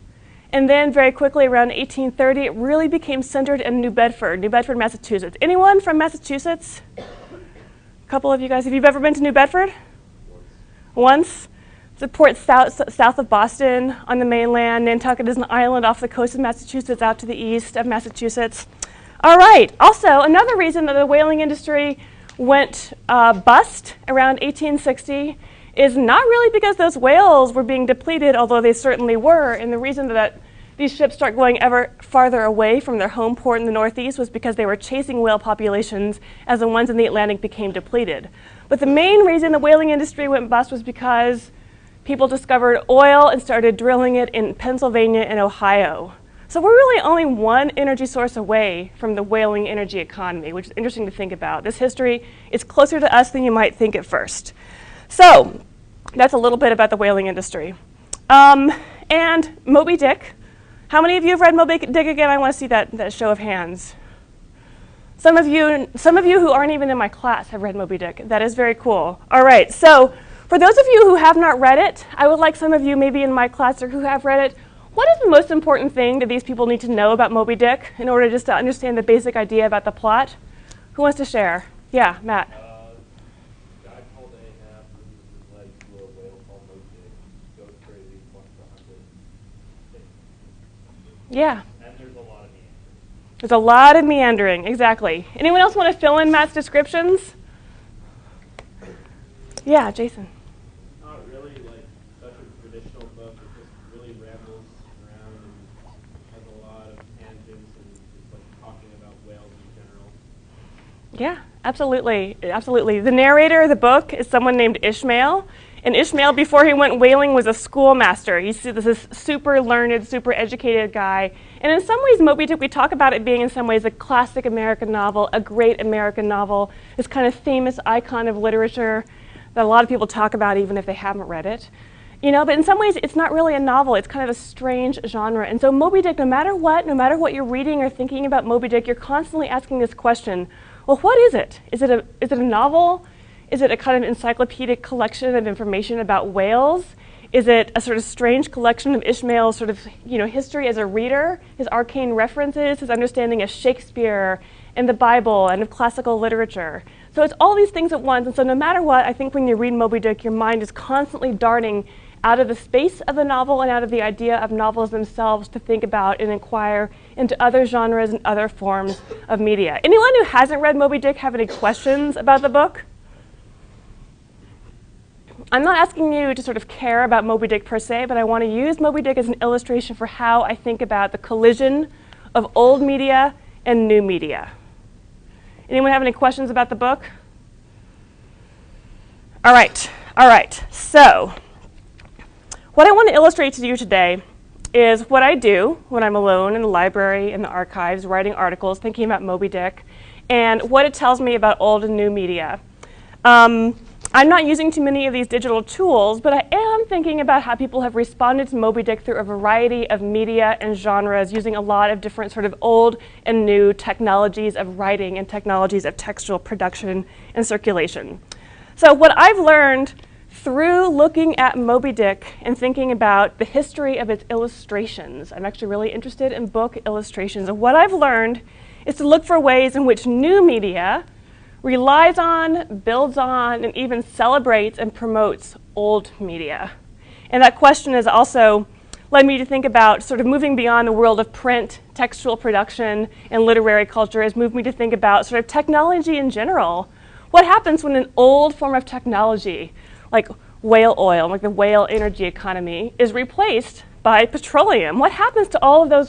and then very quickly around 1830, it really became centered in New Bedford, Massachusetts. Anyone from Massachusetts? A couple of you guys, have you ever been to New Bedford? Once? It's a port south of Boston on the mainland. Nantucket is an island off the coast of Massachusetts out to the east of Massachusetts. All right, also another reason that the whaling industry went bust around 1860 is not really because those whales were being depleted, although they certainly were, and the reason that these ships start going ever farther away from their home port in the Northeast was because they were chasing whale populations as the ones in the Atlantic became depleted. But the main reason the whaling industry went bust was because people discovered oil and started drilling it in Pennsylvania and Ohio. So we're really only one energy source away from the whaling energy economy, which is interesting to think about. This history is closer to us than you might think at first. So that's a little bit about the whaling industry. And Moby Dick. How many of you have read Moby Dick again? I want to see that show of hands. Some of you who aren't even in my class have read Moby Dick. That is very cool. All right, so for those of you who have not read it, I would like some of you maybe in my class or who have read it, what is the most important thing that these people need to know about Moby Dick in order just to understand the basic idea about the plot? Who wants to share? Yeah, Matt. Guy called Ahab loses his leg to a whale called Moby Dick, goes crazy, wants to hunt it. Yeah. And there's a lot of meandering. There's a lot of meandering, exactly. Anyone else want to fill in Matt's descriptions? Yeah, Jason. Not really like such a traditional book. It just really rambles around and has a lot of tangents and just like talking about whales in general. Yeah, absolutely, absolutely. The narrator of the book is someone named Ishmael. And Ishmael, before he went whaling, was a schoolmaster. He's this super learned, super educated guy. And in some ways, Moby Dick, we talk about it being in some ways a classic American novel, a great American novel, this kind of famous icon of literature that a lot of people talk about even if they haven't read it. You know, but in some ways, it's not really a novel. It's kind of a strange genre. And so Moby Dick, no matter what you're reading or thinking about Moby Dick, you're constantly asking this question, well, what is it? Is it a novel? Is it a kind of encyclopedic collection of information about whales? Is it a sort of strange collection of Ishmael's sort of, history as a reader, his arcane references, his understanding of Shakespeare and the Bible and of classical literature? So it's all these things at once. And so no matter what, I think when you read Moby Dick, your mind is constantly darting out of the space of the novel and out of the idea of novels themselves to think about and inquire into other genres and other forms of media. Anyone who hasn't read Moby Dick have any questions about the book? I'm not asking you to sort of care about Moby Dick per se, but I want to use Moby Dick as an illustration for how I think about the collision of old media and new media. Anyone have any questions about the book? All right. So What I want to illustrate to you today is what I do when I'm alone in the library, in the archives, writing articles, thinking about Moby Dick, and what it tells me about old and new media. I'm not using too many of these digital tools, but I am thinking about how people have responded to Moby Dick through a variety of media and genres, using a lot of different sort of old and new technologies of writing and technologies of textual production and circulation. So what I've learned through looking at Moby Dick and thinking about the history of its illustrations, I'm actually really interested in book illustrations, and what I've learned is to look for ways in which new media relies on, builds on, and even celebrates and promotes old media. And that question has also led me to think about sort of moving beyond the world of print, textual production, and literary culture, has moved me to think about sort of technology in general. What happens when an old form of technology, like whale oil, like the whale energy economy, is replaced by petroleum? What happens to all of those,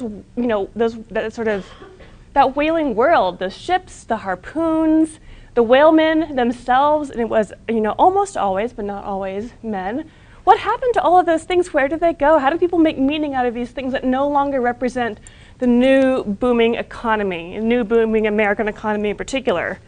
that whaling world, the ships, the harpoons, the whalemen themselves, and it was, almost always, but not always, men. What happened to all of those things? Where did they go? How do people make meaning out of these things that no longer represent the new booming economy, new booming American economy in particular?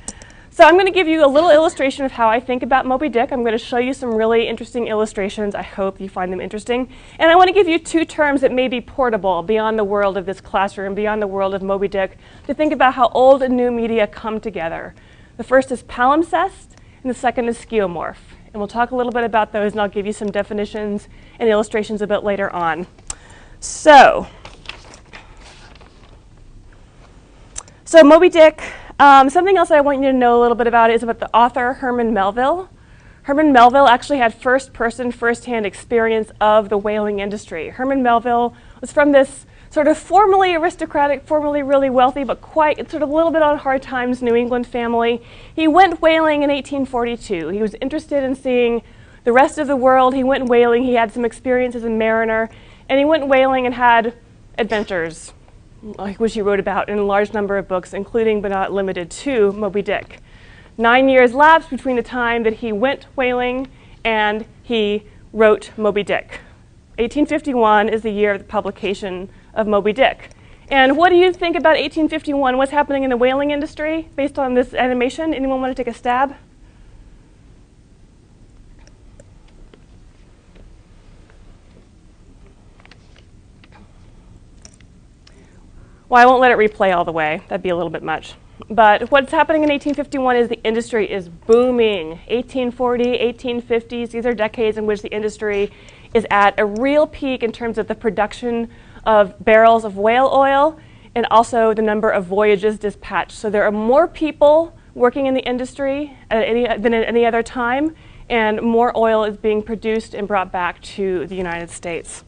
So I'm going to give you a little illustration of how I think about Moby Dick. I'm going to show you some really interesting illustrations. I hope you find them interesting. And I want to give you two terms that may be portable beyond the world of this classroom, beyond the world of Moby Dick, to think about how old and new media come together. The first is palimpsest, and the second is skeuomorph. And we'll talk a little bit about those, and I'll give you some definitions and illustrations a bit later on. So Moby Dick, something else I want you to know a little bit about is about the author Herman Melville. Herman Melville actually had first-hand experience of the whaling industry. Herman Melville was from this sort of formerly aristocratic, formerly really wealthy, but quite sort of a little bit on hard times New England family. He went whaling in 1842. He was interested in seeing the rest of the world. He went whaling. He had some experience as a mariner, and he went whaling and had adventures, which he wrote about in a large number of books, including but not limited to Moby Dick. 9 years lapsed between the time that he went whaling and he wrote Moby Dick. 1851 is the year of the publication of Moby Dick. And what do you think about 1851? What's happening in the whaling industry based on this animation? Anyone want to take a stab? Well, I won't let it replay all the way. That'd be a little bit much. But what's happening in 1851 is the industry is booming. 1840, 1850s, these are decades in which the industry is at a real peak in terms of the production of barrels of whale oil and also the number of voyages dispatched. So there are more people working in the industry than at any other time, and more oil is being produced and brought back to the United States.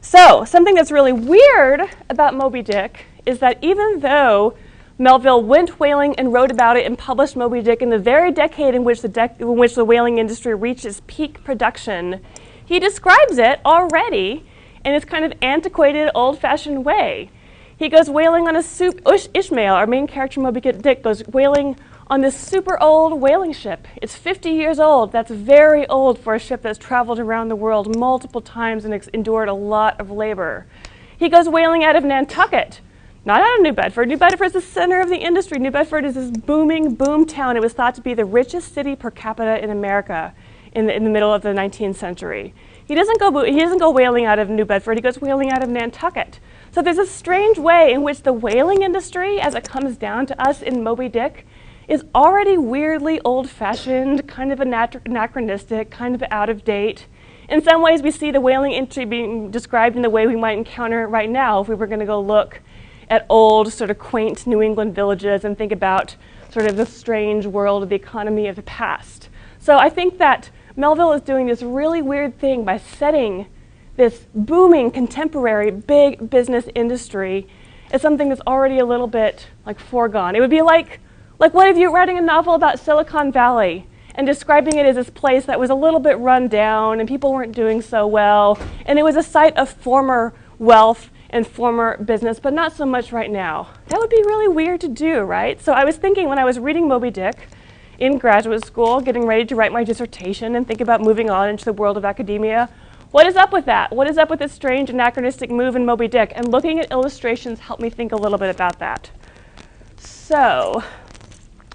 So something that's really weird about Moby Dick is that even though Melville went whaling and wrote about it and published Moby Dick in the very decade in which the whaling industry reached its peak production, he describes it already in this kind of antiquated, old-fashioned way. He goes whaling on Ishmael, our main character Moby Dick, goes whaling on this super old whaling ship. It's 50 years old. That's very old for a ship that's traveled around the world multiple times and endured a lot of labor. He goes whaling out of Nantucket, not out of New Bedford. New Bedford is the center of the industry. New Bedford is this booming boom town. It was thought to be the richest city per capita in America in the middle of the 19th century. He doesn't go whaling out of New Bedford. He goes whaling out of Nantucket. So there's a strange way in which the whaling industry, as it comes down to us in Moby Dick, is already weirdly old-fashioned, kind of anachronistic, kind of out of date. In some ways, we see the whaling industry being described in the way we might encounter it right now if we were going to go look at old, sort of quaint New England villages and think about sort of the strange world of the economy of the past. So I think that Melville is doing this really weird thing by setting this booming, contemporary, big business industry as something that's already a little bit like foregone. It would be like what if you were writing a novel about Silicon Valley and describing it as this place that was a little bit run down and people weren't doing so well, and it was a site of former wealth and former business, but not so much right now. That would be really weird to do, right? So I was thinking when I was reading Moby Dick in graduate school, getting ready to write my dissertation and think about moving on into the world of academia, What is up with that? What is up with this strange anachronistic move in Moby Dick? And looking at illustrations helped me think a little bit about that. So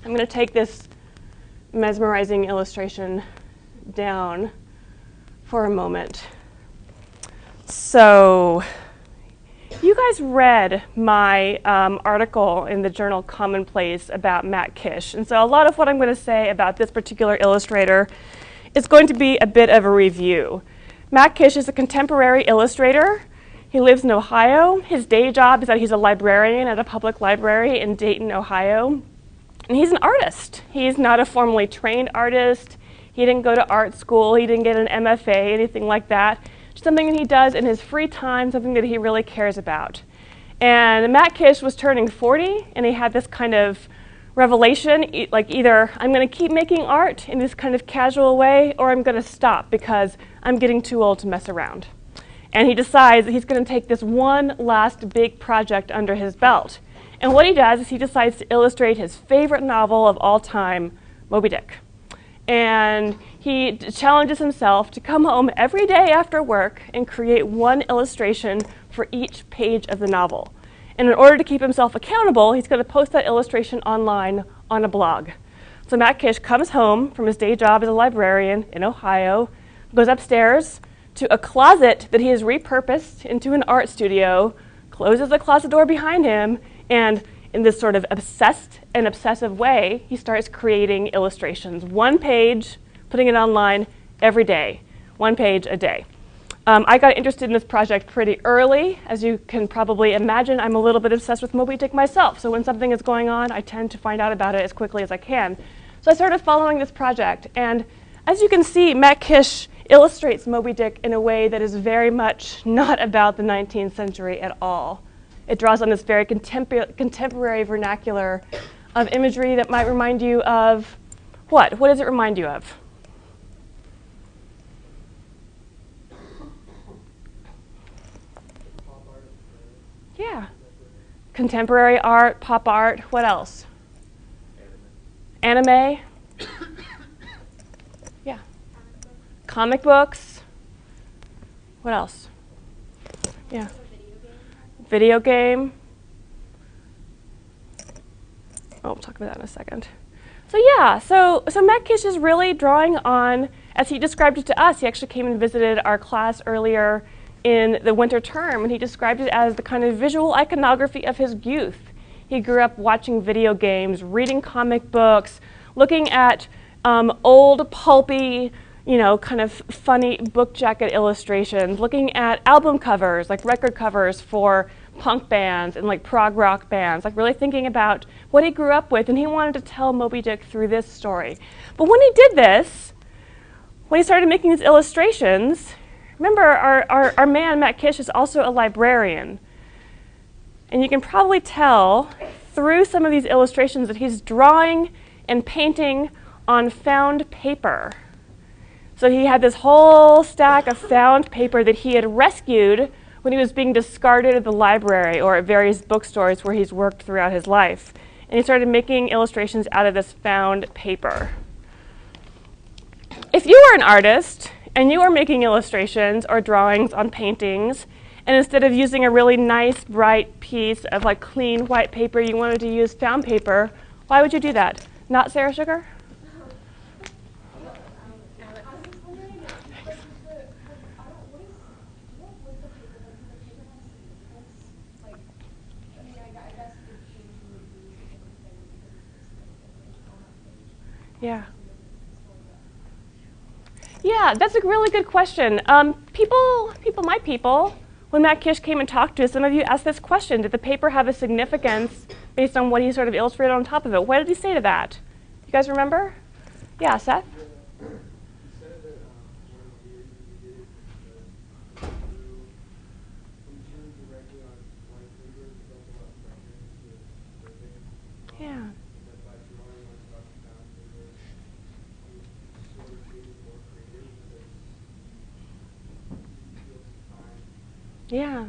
I'm going to take this mesmerizing illustration down for a moment. So you guys read my article in the journal Commonplace about Matt Kish. And so a lot of what I'm going to say about this particular illustrator is going to be a bit of a review. Matt Kish is a contemporary illustrator. He lives in Ohio. His day job is that he's a librarian at a public library in Dayton, Ohio. And he's an artist. He's not a formally trained artist. He didn't go to art school. He didn't get an MFA, anything like that. Just something that he does in his free time, something that he really cares about. And Matt Kish was turning 40, and he had this kind of revelation, like either I'm going to keep making art in this kind of casual way, or I'm going to stop because I'm getting too old to mess around. And he decides that he's going to take this one last big project under his belt. And what he does is he decides to illustrate his favorite novel of all time, Moby Dick. And he challenges himself to come home every day after work and create one illustration for each page of the novel. And in order to keep himself accountable, he's going to post that illustration online on a blog. So Matt Kish comes home from his day job as a librarian in Ohio, goes upstairs to a closet that he has repurposed into an art studio, closes the closet door behind him, and in this sort of obsessed and obsessive way, he starts creating illustrations. One page, putting it online every day, one page a day. I got interested in this project pretty early. As you can probably imagine, I'm a little bit obsessed with Moby Dick myself. So when something is going on, I tend to find out about it as quickly as I can. So I started following this project. And as you can see, Matt Kish illustrates Moby Dick in a way that is very much not about the 19th century at all. It draws on this very contemporary vernacular of imagery that might remind you of what? What does it remind you of? Yeah. Contemporary art, pop art, what else? Anime? Yeah. Comic books? What else? Yeah. Video game. Oh, we'll talk about that in a second. So yeah, so Matt Kish is really drawing on, as he described it to us, he actually came and visited our class earlier in the winter term, and he described it as the kind of visual iconography of his youth. He grew up watching video games, reading comic books, looking at old pulpy, kind of funny book jacket illustrations, looking at album covers, like record covers for punk bands and like prog rock bands, like really thinking about what he grew up with, and he wanted to tell Moby Dick through this story. But when he did this, when he started making these illustrations, remember our man Matt Kish is also a librarian. And you can probably tell through some of these illustrations that he's drawing and painting on found paper. So he had this whole stack of found paper that he had rescued when he was being discarded at the library or at various bookstores where he's worked throughout his life. And he started making illustrations out of this found paper. If you were an artist and you were making illustrations or drawings on paintings, and instead of using a really nice, bright piece of like clean white paper, you wanted to use found paper, why would you do that? Not Sarah Sugar? Yeah. Yeah, that's a really good question. People, when Matt Kish came and talked to us, some of you asked this question: did the paper have a significance based on what he sort of illustrated on top of it? What did he say to that? You guys remember? Yeah, Seth? Yeah. Yeah.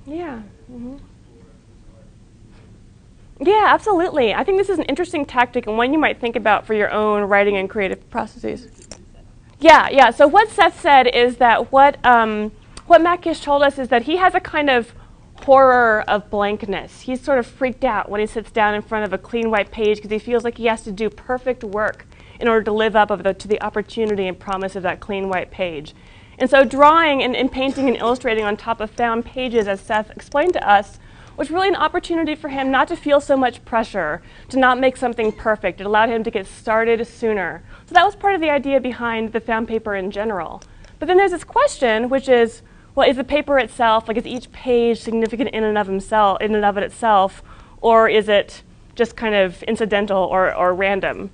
Yeah. Mm-hmm. Yeah, absolutely. I think this is an interesting tactic and one you might think about for your own writing and creative processes. Yeah. So what Seth said is that what Matt Gish told us is that he has a kind of horror of blankness. He's sort of freaked out when he sits down in front of a clean white page because he feels like he has to do perfect work in order to live up to the opportunity and promise of that clean white page. And so drawing and painting and illustrating on top of found pages, as Seth explained to us, was really an opportunity for him not to feel so much pressure, to not make something perfect. It allowed him to get started sooner. So that was part of the idea behind the found paper in general. But then there's this question, which is, well, is the paper itself, like is each page significant in and of it itself, or is it just kind of incidental or random?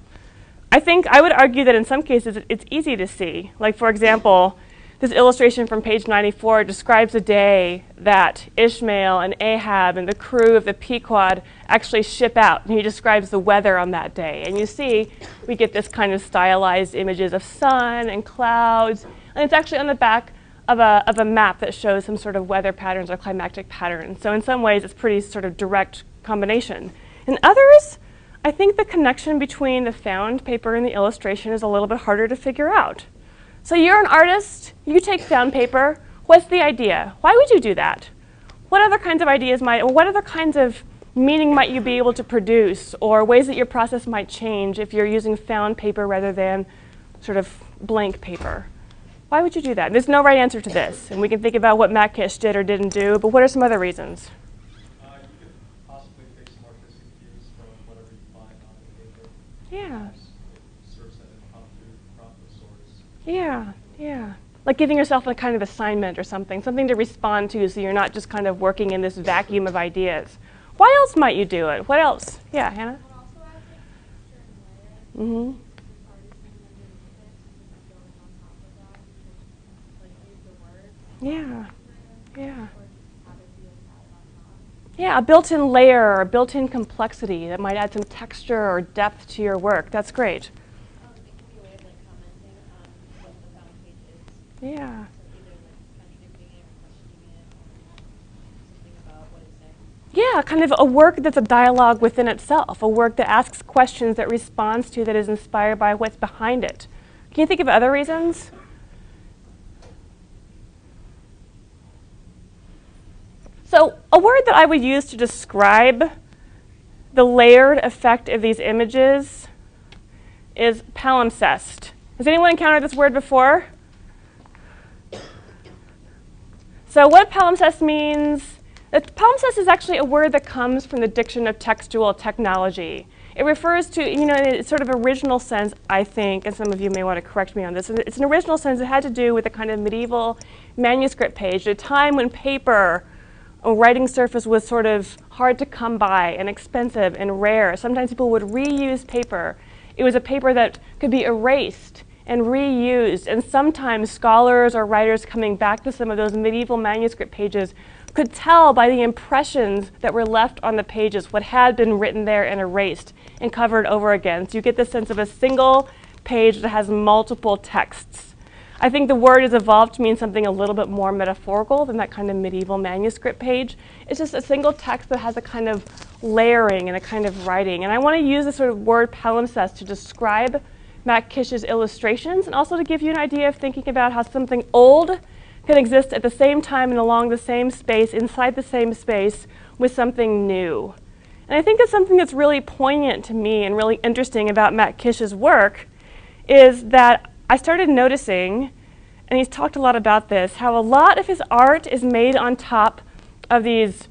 I think I would argue that in some cases it's easy to see. Like, for example, this illustration from page 94 describes a day that Ishmael and Ahab and the crew of the Pequod actually ship out. And he describes the weather on that day. And you see, we get this kind of stylized images of sun and clouds. And it's actually on the back of a map that shows some sort of weather patterns or climactic patterns. So in some ways, it's pretty sort of direct combination. In others, I think the connection between the found paper and the illustration is a little bit harder to figure out. So you're an artist, you take found paper, what's the idea? Why would you do that? What other kinds of ideas or what other kinds of meaning might you be able to produce, or ways that your process might change if you're using found paper rather than sort of blank paper? Why would you do that? There's no right answer to this, and we can think about what Matt Gish did or didn't do, but what are some other reasons? You could possibly take some artistic cues from whatever you find on the paper. Yeah. It serves as an impromptu source. Yeah. Like giving yourself a kind of assignment or something to respond to so you're not just kind of working in this vacuum of ideas. Why else might you do it? What else? Yeah, Hannah? Mm-hmm. Yeah. Yeah, a built-in layer or a built-in complexity that might add some texture or depth to your work. That's great. It can be a way of commenting on what the found page is. Yeah. So either contradicting it or questioning it or something about what it's saying. Yeah, kind of a work that's a dialogue within itself, a work that asks questions, that responds to, that is inspired by what's behind it. Can you think of other reasons? So a word that I would use to describe the layered effect of these images is palimpsest. Has anyone encountered this word before? So what palimpsest means, palimpsest is actually a word that comes from the diction of textual technology. It refers to, in its sort of original sense, I think, and some of you may want to correct me on this, it's an original sense that had to do with a kind of medieval manuscript page, at a time when paper, a writing surface, was sort of hard to come by and expensive and rare. Sometimes people would reuse paper. It was a paper that could be erased and reused, and sometimes scholars or writers coming back to some of those medieval manuscript pages could tell by the impressions that were left on the pages what had been written there and erased and covered over again. So you get the sense of a single page that has multiple texts. I think the word has evolved to mean something a little bit more metaphorical than that kind of medieval manuscript page. It's just a single text that has a kind of layering and a kind of writing. And I want to use this sort of word palimpsest to describe Matt Gish's illustrations, and also to give you an idea of thinking about how something old can exist at the same time and along the same space, inside the same space, with something new. And I think that's something that's really poignant to me and really interesting about Matt Gish's work, is that I started noticing, and he's talked a lot about this, how a lot of his art is made on top of these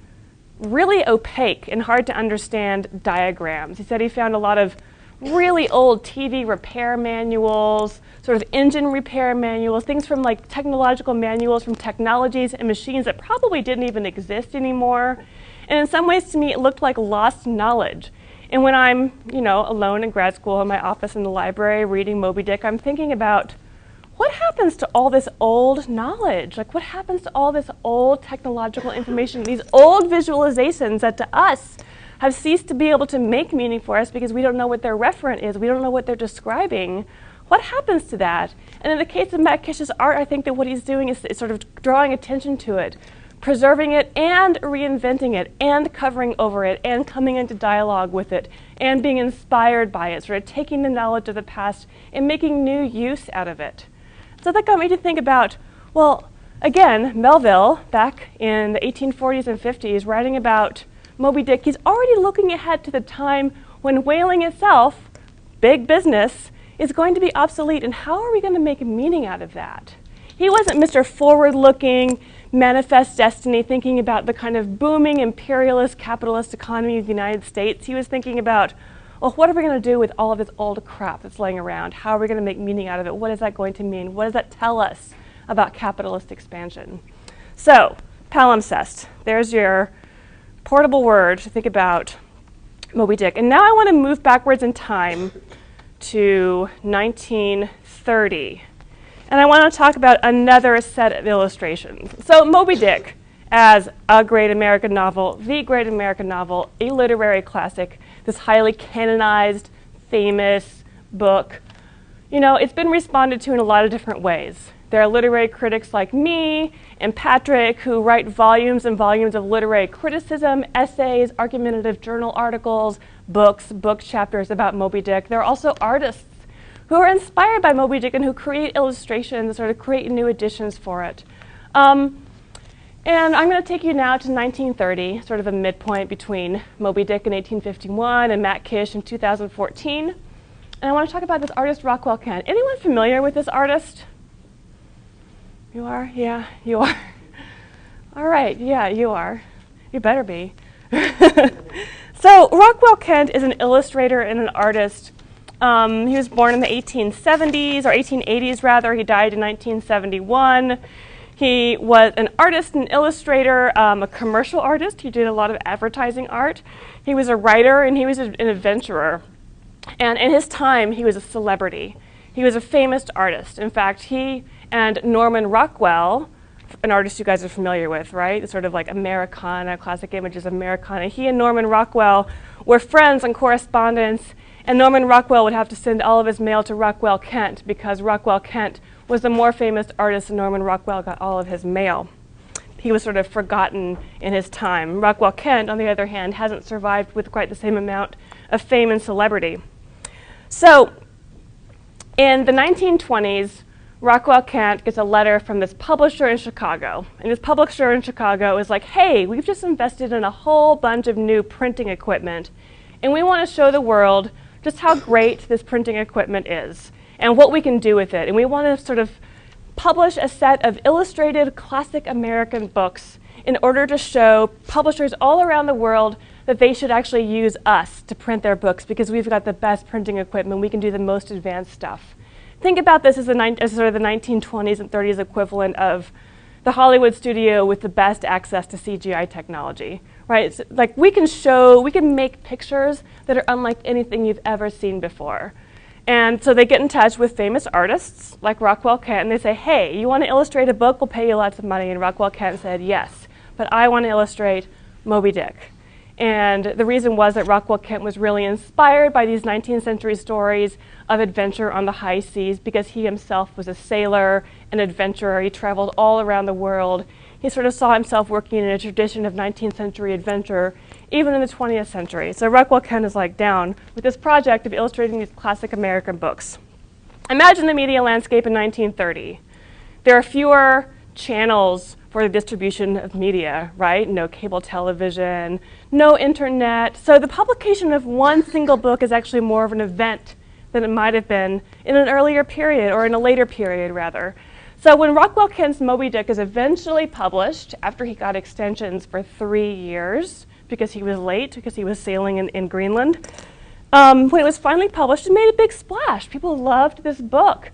really opaque and hard to understand diagrams. He said he found a lot of really old TV repair manuals, sort of engine repair manuals, things from like technological manuals from technologies and machines that probably didn't even exist anymore. And in some ways, to me, it looked like lost knowledge. And when I'm, alone in grad school in my office in the library reading Moby Dick, I'm thinking about what happens to all this old knowledge? Like, what happens to all this old technological information, these old visualizations that to us have ceased to be able to make meaning for us because we don't know what their referent is, we don't know what they're describing. What happens to that? And in the case of Matt Gish's art, I think that what he's doing is sort of drawing attention to it, preserving it and reinventing it and covering over it and coming into dialogue with it and being inspired by it, sort of taking the knowledge of the past and making new use out of it. So that got me to think about, well, again, Melville, back in the 1840s and 50s, writing about Moby Dick, he's already looking ahead to the time when whaling itself, big business, is going to be obsolete, and how are we going to make a meaning out of that? He wasn't Mr. Forward-looking, manifest destiny, thinking about the kind of booming imperialist capitalist economy of the United States. He was thinking about, well, what are we going to do with all of this old crap that's laying around? How are we going to make meaning out of it? What is that going to mean? What does that tell us about capitalist expansion? So, palimpsest. There's your portable word to think about Moby Dick. And now I want to move backwards in time to 1930. And I want to talk about another set of illustrations. So Moby Dick, as a great American novel, the great American novel, a literary classic, this highly canonized, famous book, you know, it's been responded to in a lot of different ways. There are literary critics like me and Patrick who write volumes and volumes of literary criticism, essays, argumentative journal articles, books, book chapters about Moby Dick. There are also artists who are inspired by Moby Dick and who create illustrations, sort of create new editions for it. And I'm going to take you now to 1930, sort of a midpoint between Moby Dick in 1851 and Matt Kish in 2014. And I want to talk about this artist, Rockwell Kent. Anyone familiar with this artist? You are? Yeah, you are. All right, yeah, you are. You better be. So Rockwell Kent is an illustrator and an artist. He was born in the 1870s, or 1880s rather. He died in 1971. He was an artist and illustrator, a commercial artist. He did a lot of advertising art. He was a writer, and he was an adventurer. And in his time, he was a celebrity. He was a famous artist. In fact, he and Norman Rockwell, an artist you guys are familiar with, right? It's sort of like Americana, classic images of Americana. He and Norman Rockwell were friends and correspondents, and Norman Rockwell would have to send all of his mail to Rockwell Kent because Rockwell Kent was the more famous artist and Norman Rockwell got all of his mail. He was sort of forgotten in his time. Rockwell Kent, on the other hand, hasn't survived with quite the same amount of fame and celebrity. So in the 1920s, Rockwell Kent gets a letter from this publisher in Chicago. And this publisher in Chicago is like, hey, we've just invested in a whole bunch of new printing equipment, and we want to show the world just how great this printing equipment is and what we can do with it. And we want to sort of publish a set of illustrated classic American books in order to show publishers all around the world that they should actually use us to print their books because we've got the best printing equipment. We can do the most advanced stuff. Think about this as sort of the 1920s and 30s equivalent of the Hollywood studio with the best access to CGI technology, right? It's like we can make pictures that are unlike anything you've ever seen before. And so they get in touch with famous artists like Rockwell Kent, and they say, hey, you want to illustrate a book? We'll pay you lots of money. And Rockwell Kent said, yes, but I want to illustrate Moby Dick. And the reason was that Rockwell Kent was really inspired by these 19th century stories of adventure on the high seas because he himself was a sailor, an adventurer. He traveled all around the world. He sort of saw himself working in a tradition of 19th century adventure, even in the 20th century. So Rockwell Kent is like down with this project of illustrating these classic American books. Imagine the media landscape in 1930. There are fewer channels for the distribution of media, right? No cable television, no internet. So the publication of one single book is actually more of an event than it might have been in an earlier period, or in a later period, rather. So when Rockwell Kent's Moby Dick is eventually published, after he got extensions for 3 years, because he was late, because he was sailing in Greenland, when it was finally published, it made a big splash. People loved this book.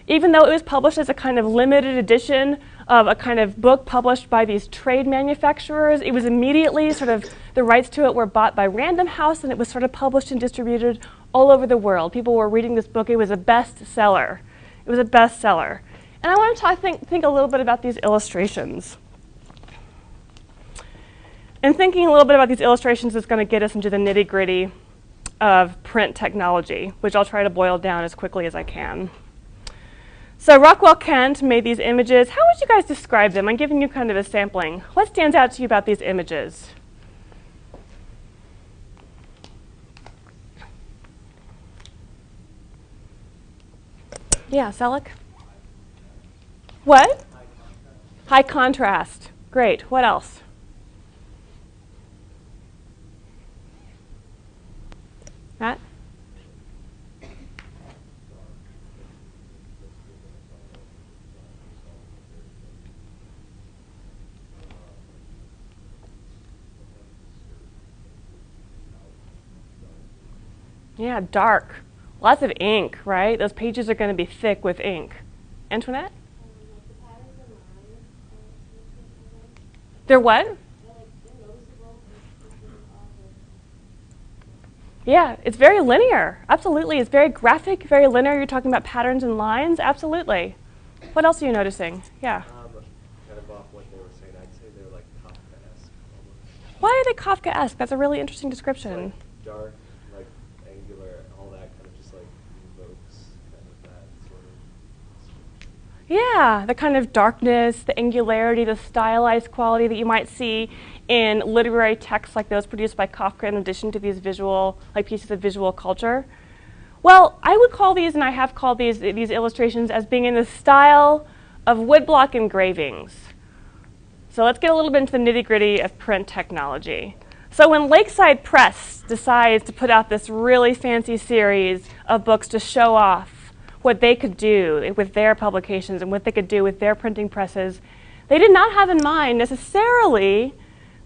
Even though it was published as a kind of limited edition of a kind of book published by these trade manufacturers, it was immediately sort of, the rights to it were bought by Random House, and it was sort of published and distributed all over the world. People were reading this book. It was a bestseller. It was a bestseller. And I want to think a little bit about these illustrations. And thinking a little bit about these illustrations is going to get us into the nitty-gritty of print technology, which I'll try to boil down as quickly as I can. So Rockwell Kent made these images. How would you guys describe them? I'm giving you kind of a sampling. What stands out to you about these images? Yeah, Selleck? What? High contrast. Great. What else? Matt? Yeah, dark. Lots of ink, right? Those pages are going to be thick with ink. Antoinette? They're what? Yeah, it's very linear. Absolutely. It's very graphic, very linear. You're talking about patterns and lines. Absolutely. What else are you noticing? Yeah. Kind of off what they were saying, I'd say they're like Kafka-esque almost. Why are they Kafkaesque? That's a really interesting description. Like dark, like angular, all that kind of just like evokes kind of that sort of. Yeah, the kind of darkness, the angularity, the stylized quality that you might see in literary texts like those produced by Kafka in addition to these visual, like pieces of visual culture. Well, I would call these, and I have called these illustrations as being in the style of woodblock engravings. So let's get a little bit into the nitty-gritty of print technology. So when Lakeside Press decides to put out this really fancy series of books to show off what they could do with their publications and what they could do with their printing presses, they did not have in mind necessarily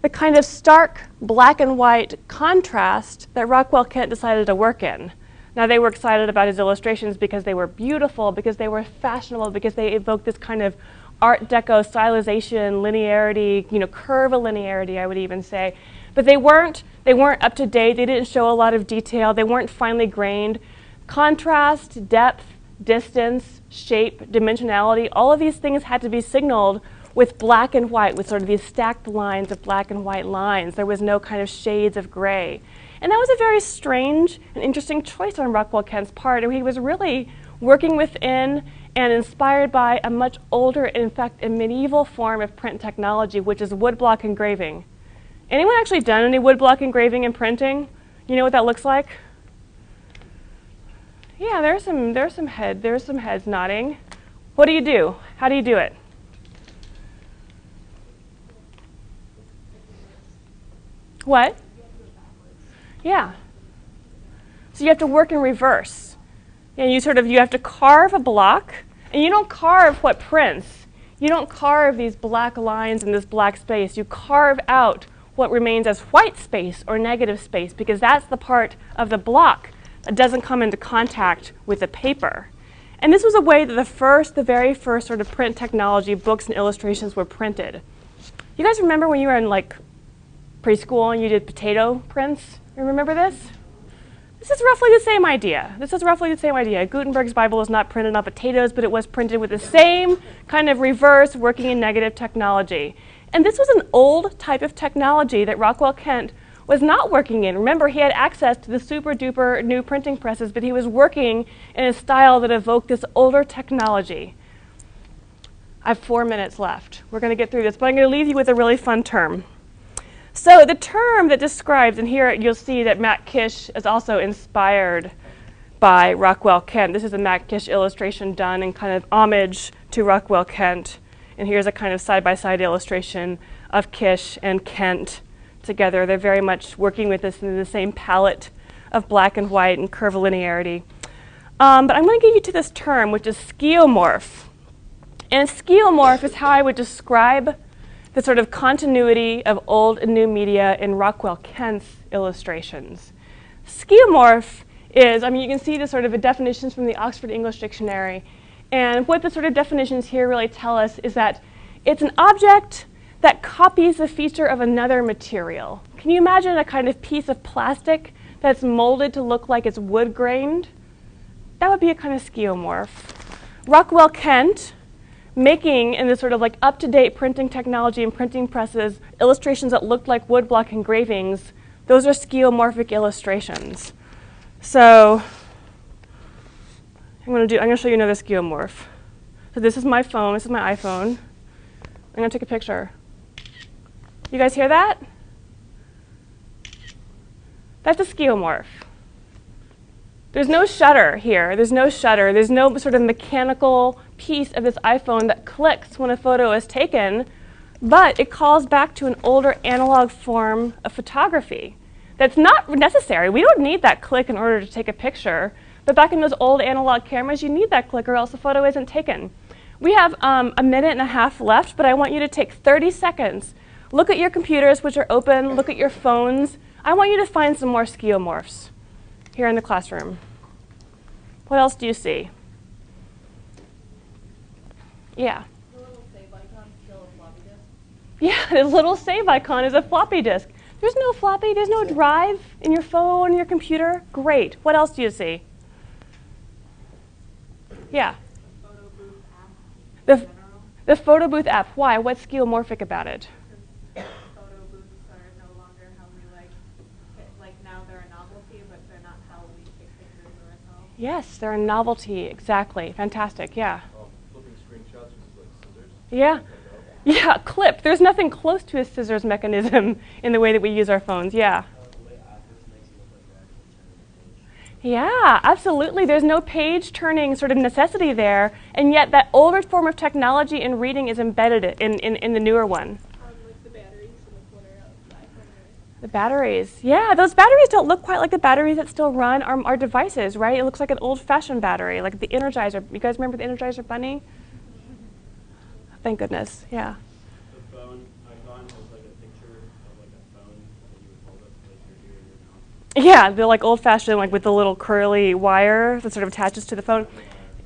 the kind of stark black and white contrast that Rockwell Kent decided to work in. Now, they were excited about his illustrations because they were beautiful, because they were fashionable, because they evoked this kind of Art Deco stylization, linearity, curvilinearity, I would even say. But they weren't up to date. They didn't show a lot of detail. They weren't finely grained. Contrast, depth, distance, shape, dimensionality, all of these things had to be signaled with black and white, with sort of these stacked lines of black and white lines. There was no kind of shades of gray. And that was a very strange and interesting choice on Rockwell Kent's part. And he was really working within and inspired by a much older, in fact, a medieval form of print technology, which is woodblock engraving. Anyone actually done any woodblock engraving and printing? You know what that looks like? Yeah, there's some heads nodding. What do you do? How do you do it? What? Yeah. So you have to work in reverse. And you have to carve a block, and you don't carve what prints. You don't carve these black lines in this black space. You carve out what remains as white space or negative space, because that's the part of the block that doesn't come into contact with the paper. And this was a way that the very first sort of print technology, books and illustrations were printed. You guys remember when you were in like preschool and you did potato prints? You remember this? This is roughly the same idea. Gutenberg's Bible was not printed on potatoes, but it was printed with the same kind of reverse working in negative technology. And this was an old type of technology that Rockwell Kent was not working in. Remember, he had access to the super duper new printing presses, but he was working in a style that evoked this older technology. I have 4 minutes left. We're going to get through this, but I'm going to leave you with a really fun term. So the term that describes, and here you'll see that Matt Kish is also inspired by Rockwell Kent. This is a Matt Kish illustration done in kind of homage to Rockwell Kent. And here's a kind of side-by-side illustration of Kish and Kent together. They're very much working with this in the same palette of black and white and curvilinearity. But I'm going to give you to this term, which is skeuomorph. And skeuomorph is how I would describe the sort of continuity of old and new media in Rockwell Kent's illustrations. Skeuomorph is, you can see the sort of definitions from the Oxford English Dictionary. And what the sort of definitions here really tell us is that it's an object that copies the feature of another material. Can you imagine a kind of piece of plastic that's molded to look like it's wood-grained? That would be a kind of skeuomorph. Rockwell Kent, making in this sort of like up-to-date printing technology and printing presses illustrations that looked like woodblock engravings, those are skeuomorphic illustrations. So I'm going to show you another skeuomorph. So this is my phone. This is my iPhone. I'm going to take a picture. You guys hear that? That's a skeuomorph. There's no shutter here. There's no shutter. There's no sort of mechanical piece of this iPhone that clicks when a photo is taken, but it calls back to an older analog form of photography. That's not necessary. We don't need that click in order to take a picture, but back in those old analog cameras, you need that click or else the photo isn't taken. We have a minute and a half left, but I want you to take 30 seconds. Look at your computers, which are open. Look at your phones. I want you to find some more skeuomorphs here in the classroom. What else do you see? Yeah. The little save icon is still a floppy disk. Yeah, the little save icon is a floppy disk. There's no floppy, there's no drive in your phone, your computer. Great. What else do you see? Yeah. Photo booth app in The, general. the photo booth app. Why? What's skeuomorphic about it? Photo booths are no longer how we like now they're a novelty, but they're not how we take pictures of ourselves. Yes, they're a novelty. Exactly. Fantastic. Yeah. Flipping screenshots with like scissors. Yeah. Yeah, clip. There's nothing close to a scissors mechanism in the way that we use our phones. Yeah. The way Office makes it look like you're actually turning the page. Yeah, absolutely. There's no page turning sort of necessity there, and yet that older form of technology in reading is embedded in the newer one. Like the batteries in the corner of the iPhone. The batteries. Yeah, those batteries don't look quite like the batteries that still run our devices, right? It looks like an old-fashioned battery, like the Energizer. You guys remember the Energizer Bunny? Thank goodness. Yeah. The phone icon has like a picture of like a phone that you would hold up to like your ear and your mouth. Yeah, they're like old-fashioned, like with the little curly wire that sort of attaches to the phone.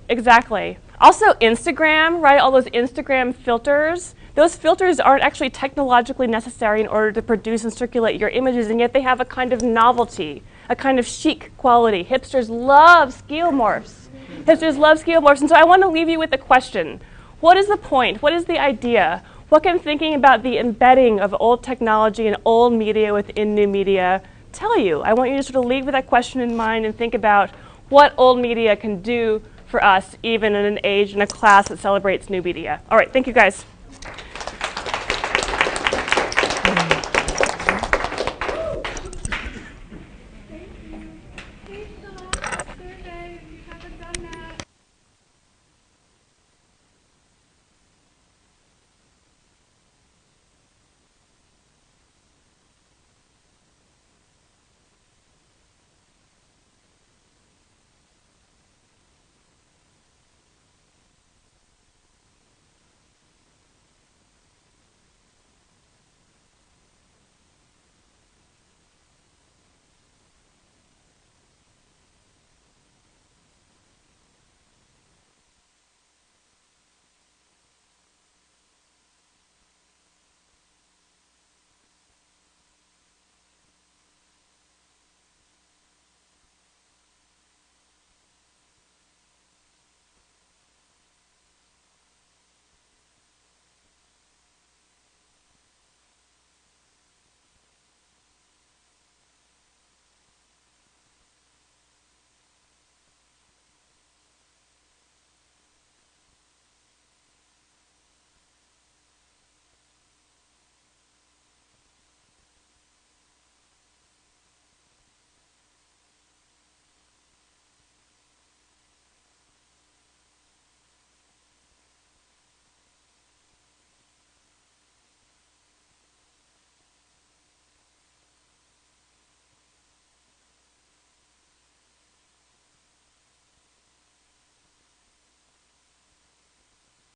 Exactly. Also Instagram, right? All those Instagram filters. Those filters aren't actually technologically necessary in order to produce and circulate your images, and yet they have a kind of novelty, a kind of chic quality. Hipsters love skeuomorphs. Hipsters love skeuomorphs, and so I want to leave you with a question. What is the point? What is the idea? What can thinking about the embedding of old technology and old media within new media tell you? I want you to sort of leave with that question in mind and think about what old media can do for us, even in an age and a class that celebrates new media. All right, thank you guys.